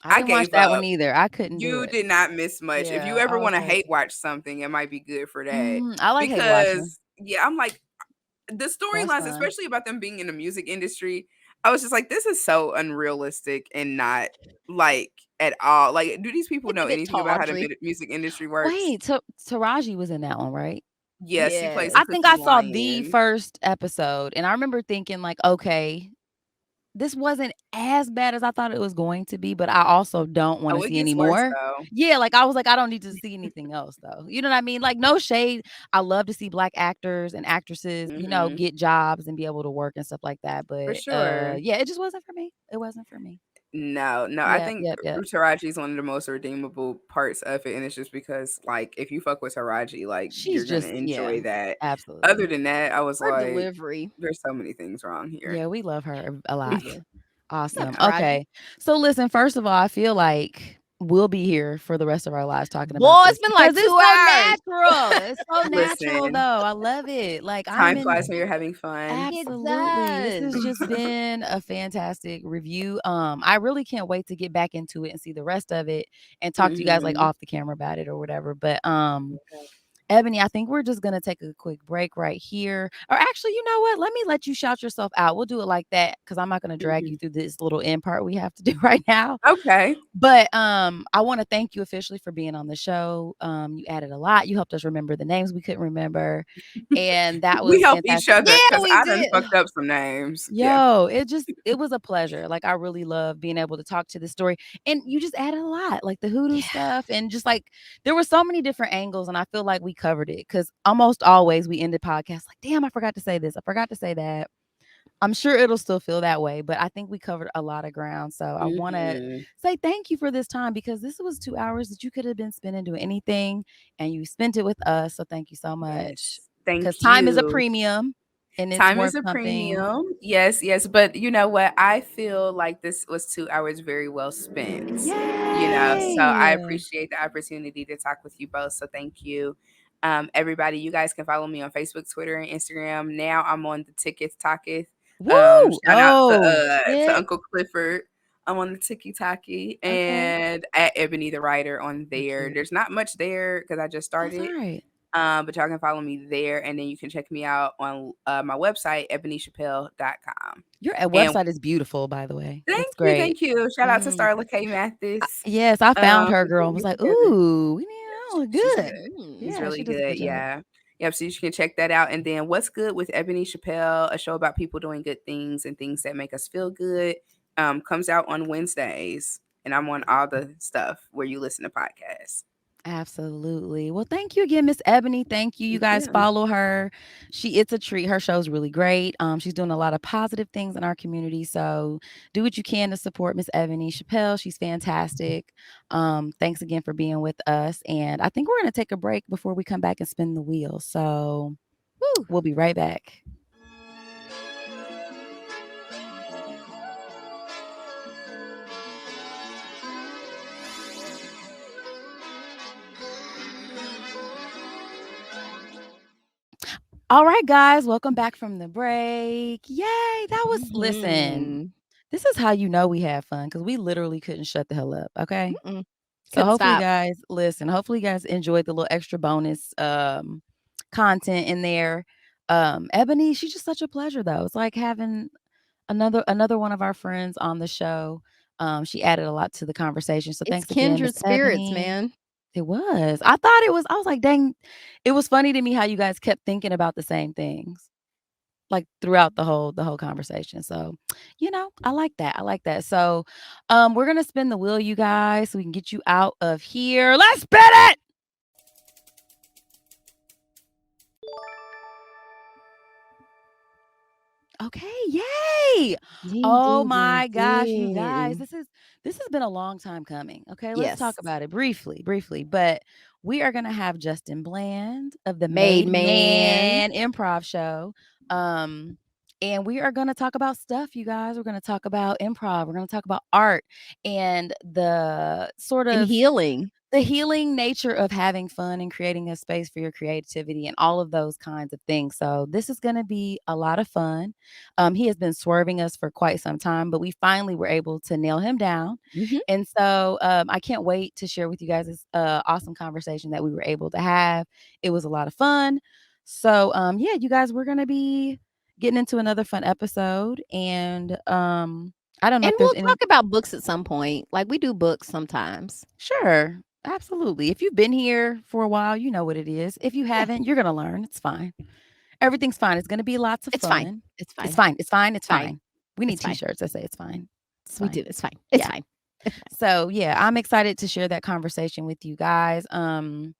I I didn't watch gave that one up. either. I couldn't do You it. did not miss much. If you Yeah, I ever was want to like, hate watch something, it might be good for that. I like hate watching. Because yeah, I'm like the That's storylines, fun. especially about them being in the music industry, I was just like, this is so unrealistic and not like at all. Like, do these people It's a know bit anything about how the tawdry. music industry works? Wait, Taraji was in that one, right? Yes, she plays the I Yes. think Cookie I saw the Lion. first episode, and I remember thinking like, okay, this wasn't as bad as I thought it was going to be, but I also don't want to Oh, it see any gets worse more. though. Yeah, like I was like, I don't need to see anything else though. You know what I mean? Like no shade. I love to see black actors and actresses, Hmm. get jobs and be able to work and stuff like that. For But sure. yeah, it just wasn't for me. It wasn't for me. No, I Yep, think yep, yep. Taraji is one of the most redeemable parts of it, and it's just because, like, if you fuck with Taraji, like, She's you're gonna just yeah, enjoy that. Other absolutely. than that, I was Her like, delivery. there's so many things wrong here. Yeah, we love her a We lot. do. Love Awesome. Taraji. Okay. So listen, first of all, I feel like we'll be here for the rest of our lives talking about Boy, this it's been like because it's 2 hours. so natural. It's so natural though. Listen, I love it. Like I'm time in flies when you're having fun. It absolutely. This has does. just been a fantastic review. I really can't wait to get back into it and see the rest of it and talk to you guys like Hmm. off the camera about it or whatever. But Ebony, I think we're just gonna take a quick break right here. Or actually, you know what? Let me let you shout yourself out. We'll do it like that because I'm not gonna drag Hmm. you through this little end part we have to do right now. Okay. But I want to thank you officially for being on the show. You added a lot. You helped us remember the names we couldn't remember, and that We was help each fantastic. other Yeah, because we I done did. fucked up some names. Yeah. Yo, it was a pleasure. Like I really love being able to talk to this story. And you just added a lot, like the hoodoo Yeah. stuff and just like there were so many different angles and I feel like we covered it cuz almost always we end the podcast like, "Damn, I forgot to say this. I forgot to say that." I'm sure it'll still feel that way, but I think we covered a lot of ground. So I want to say thank you for this time because this was 2 hours that you could have been spending doing anything and you spent it with us. So thank you so much. Yes. Because Thank time is a you. premium and it's Time worth is a something. premium. Yes, yes. But you know what? I feel like this was 2 hours very well spent. So I Yay. appreciate the opportunity to talk with you both. So thank you. Everybody, you guys can follow me on Facebook, Twitter, and Instagram. Now I'm on the Tickets Talketh. Woo! Shout out Oh, to shit. Uncle Clifford. I'm on the Tiki Taki Okay. and at Ebony the Writer on So there. cute. There's not much there because I just That's all started. right. But y'all can follow me there, and then you can check me out on my website, ebonychappel.com. Your And website is beautiful, by the way. thank It's you, great. thank you. Shout out to Mhm. Starla K. Mathis Yes, I found her, for girl. I putting was it like, together. ooh, we need to look She's good. good. She's Yeah, really she does a good. good job. Yeah. Yep. So you can check that out. And then What's Good with Ebony Chappelle, a show about people doing good things and things that make us feel good, comes out on Wednesdays. And I'm on all the stuff where you listen to podcasts. Absolutely. Well, thank you again, Miss Ebony. Thank you. You guys Yeah. follow her. It's a treat. Her show's really great. She's doing a lot of positive things in our community. So do what you can to support Miss Ebony Chappelle. She's fantastic. Thanks again for being with us. And I think we're gonna take a break before we come back and spin the wheel. So we'll be right back. All right, guys, welcome back from the break. Yay! That was listen. This is how you know we had fun because we literally couldn't shut the hell up. Okay. So Couldn't hopefully, stop. guys, listen. Hopefully, you guys enjoyed the little extra bonus content in there. Ebony, she's just such a pleasure, though. It's like having another one of our friends on the show. She added a lot to the conversation. So It's thanks again, Miss kindred spirits, Ebony. man. It was. I thought it was. I was like, dang. It was funny to me how you guys kept thinking about the same things like throughout the whole conversation. So, I like that. I like that. So, we're gonna spin the wheel, you guys, so we can get you out of here. Let's spin it. Okay, yay! Ding, Oh ding, ding, my gosh, you guys, ding. this has been a long time coming. Okay, let's talk Yes. about it briefly. But we are gonna have Justin Bland of the Made Made man. Man Improv Show. And we are gonna talk about stuff, you guys. We're gonna talk about improv. We're gonna talk about art and the sort And of healing. the healing nature of having fun and creating a space for your creativity and all of those kinds of things. So this is going to be a lot of fun. He has been swerving us for quite some time, but we finally were able to nail him down. And so I can't wait to share with you guys this awesome conversation that we were able to have. It was a lot of fun. So yeah, you guys, we're going to be getting into another fun episode. And I don't know And if there's we'll any. talk about books at some point. Like we do books sometimes. Sure. Absolutely. If you've been here for a while, you know what it is. If you haven't, you're going to learn. It's fine. Everything's fine. It's going to be lots of It's fine. fun. It's It's fine. fine. It's fine. It's Fine. fine. We need It's fine. t-shirts that say it's fine. It's We fine. do. It's fine. It's Yeah. fine. So, yeah, I'm excited to share that conversation with you guys. And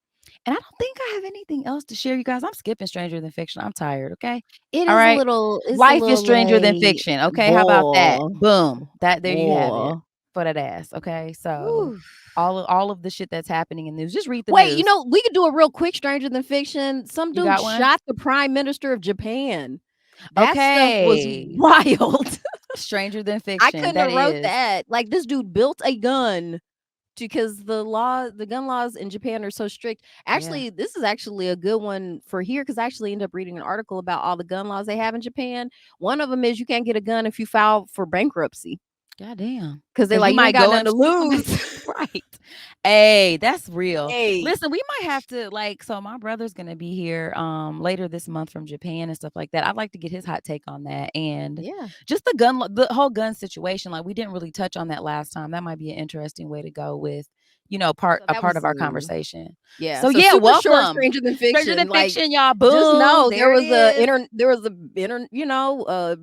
I don't think I have anything else to share, you guys. I'm skipping Stranger Than Fiction. I'm tired, okay? It All is a right. little. It's a Life is little stranger than like fiction. Okay, how about that? boy, Boom. There you have it boy. for that ass. Okay, so Whew. all of the shit that's happening in news. Just read the Wait, news. we could do a real quick Stranger Than Fiction. Some You dude got one? shot the prime minister of Japan. That stuff was Okay. wild. Stranger Than I Fiction. couldn't That have wrote is. that. Like this dude built a gun because the gun laws in Japan are so strict. Actually, this is actually a good one for here because I actually ended up reading an article about all the gun laws they have in Japan. One of them is you can't get a gun if you file for bankruptcy Goddamn. because they're Because you like you ain't might got go nothing to into some lose. right. Hey, that's real. Hey, Listen, we might have to so my brother's gonna be here later this month from Japan and stuff like that. I'd like to get his hot take on that and yeah. just the whole gun situation. Like we didn't really touch on that last time. That might be an interesting way to go with, So a that part was of our conversation. yeah. So So yeah, super short welcome. Stranger Than Stranger Fiction. Than Like Fiction, y'all. just Boom. know There it is. there was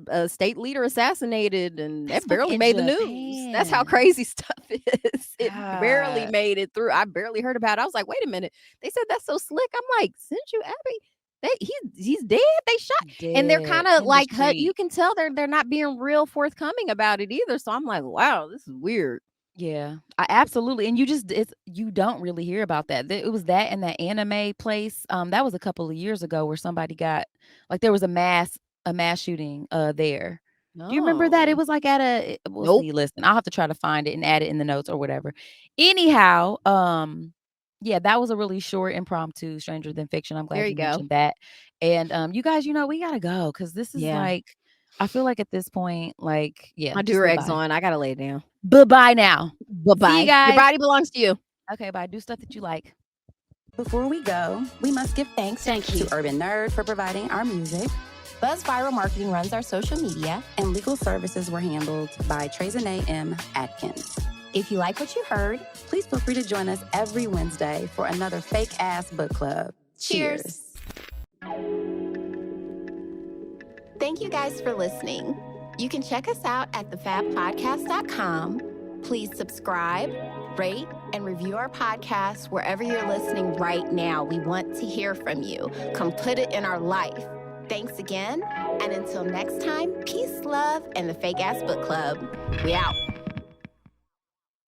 a state leader assassinated and That's that barely fucking made the news. That's how Japan. crazy stuff is. It barely God. made it through. I barely heard about it. I was like, wait a minute. They said that's so slick. I'm like, since you Abby, He's dead. They shot, and they're Dead kind of in the like you street. can tell they're not being real forthcoming about it either. So I'm like, wow, this is weird. Yeah, I absolutely, and you don't really hear about that. It was that and that anime place. That was a couple of years ago where somebody got like there was a mass shooting there. Do you remember that? It No, was like at a we'll nope. see. Listen, I'll have to try to find it and add it in the notes or whatever. Anyhow, yeah, that was a really short impromptu Stranger Than Fiction. I'm There glad you you go. mentioned that. And you guys, we gotta go because this is Yeah, like I feel like at this point, like, yeah, my just Durex bye-bye. on. I gotta lay down. Bye-bye now. Bye See you bye. Your guys. body belongs to you. Okay, bye. Do stuff that you like. Before we go, we must give thanks to Urban Nerd for providing our music. Buzz Viral Marketing runs our social media, and legal services were handled by Trezanae M. Atkins. If you like what you heard, please feel free to join us every Wednesday for another fake-ass book club. Cheers. Thank you guys for listening. You can check us out at thefabpodcast.com. Please subscribe, rate, and review our podcast wherever you're listening right now. We want to hear from you. Come put it in our life. Thanks again, and until next time, peace, love, and the Fake Ass Book Club. We out.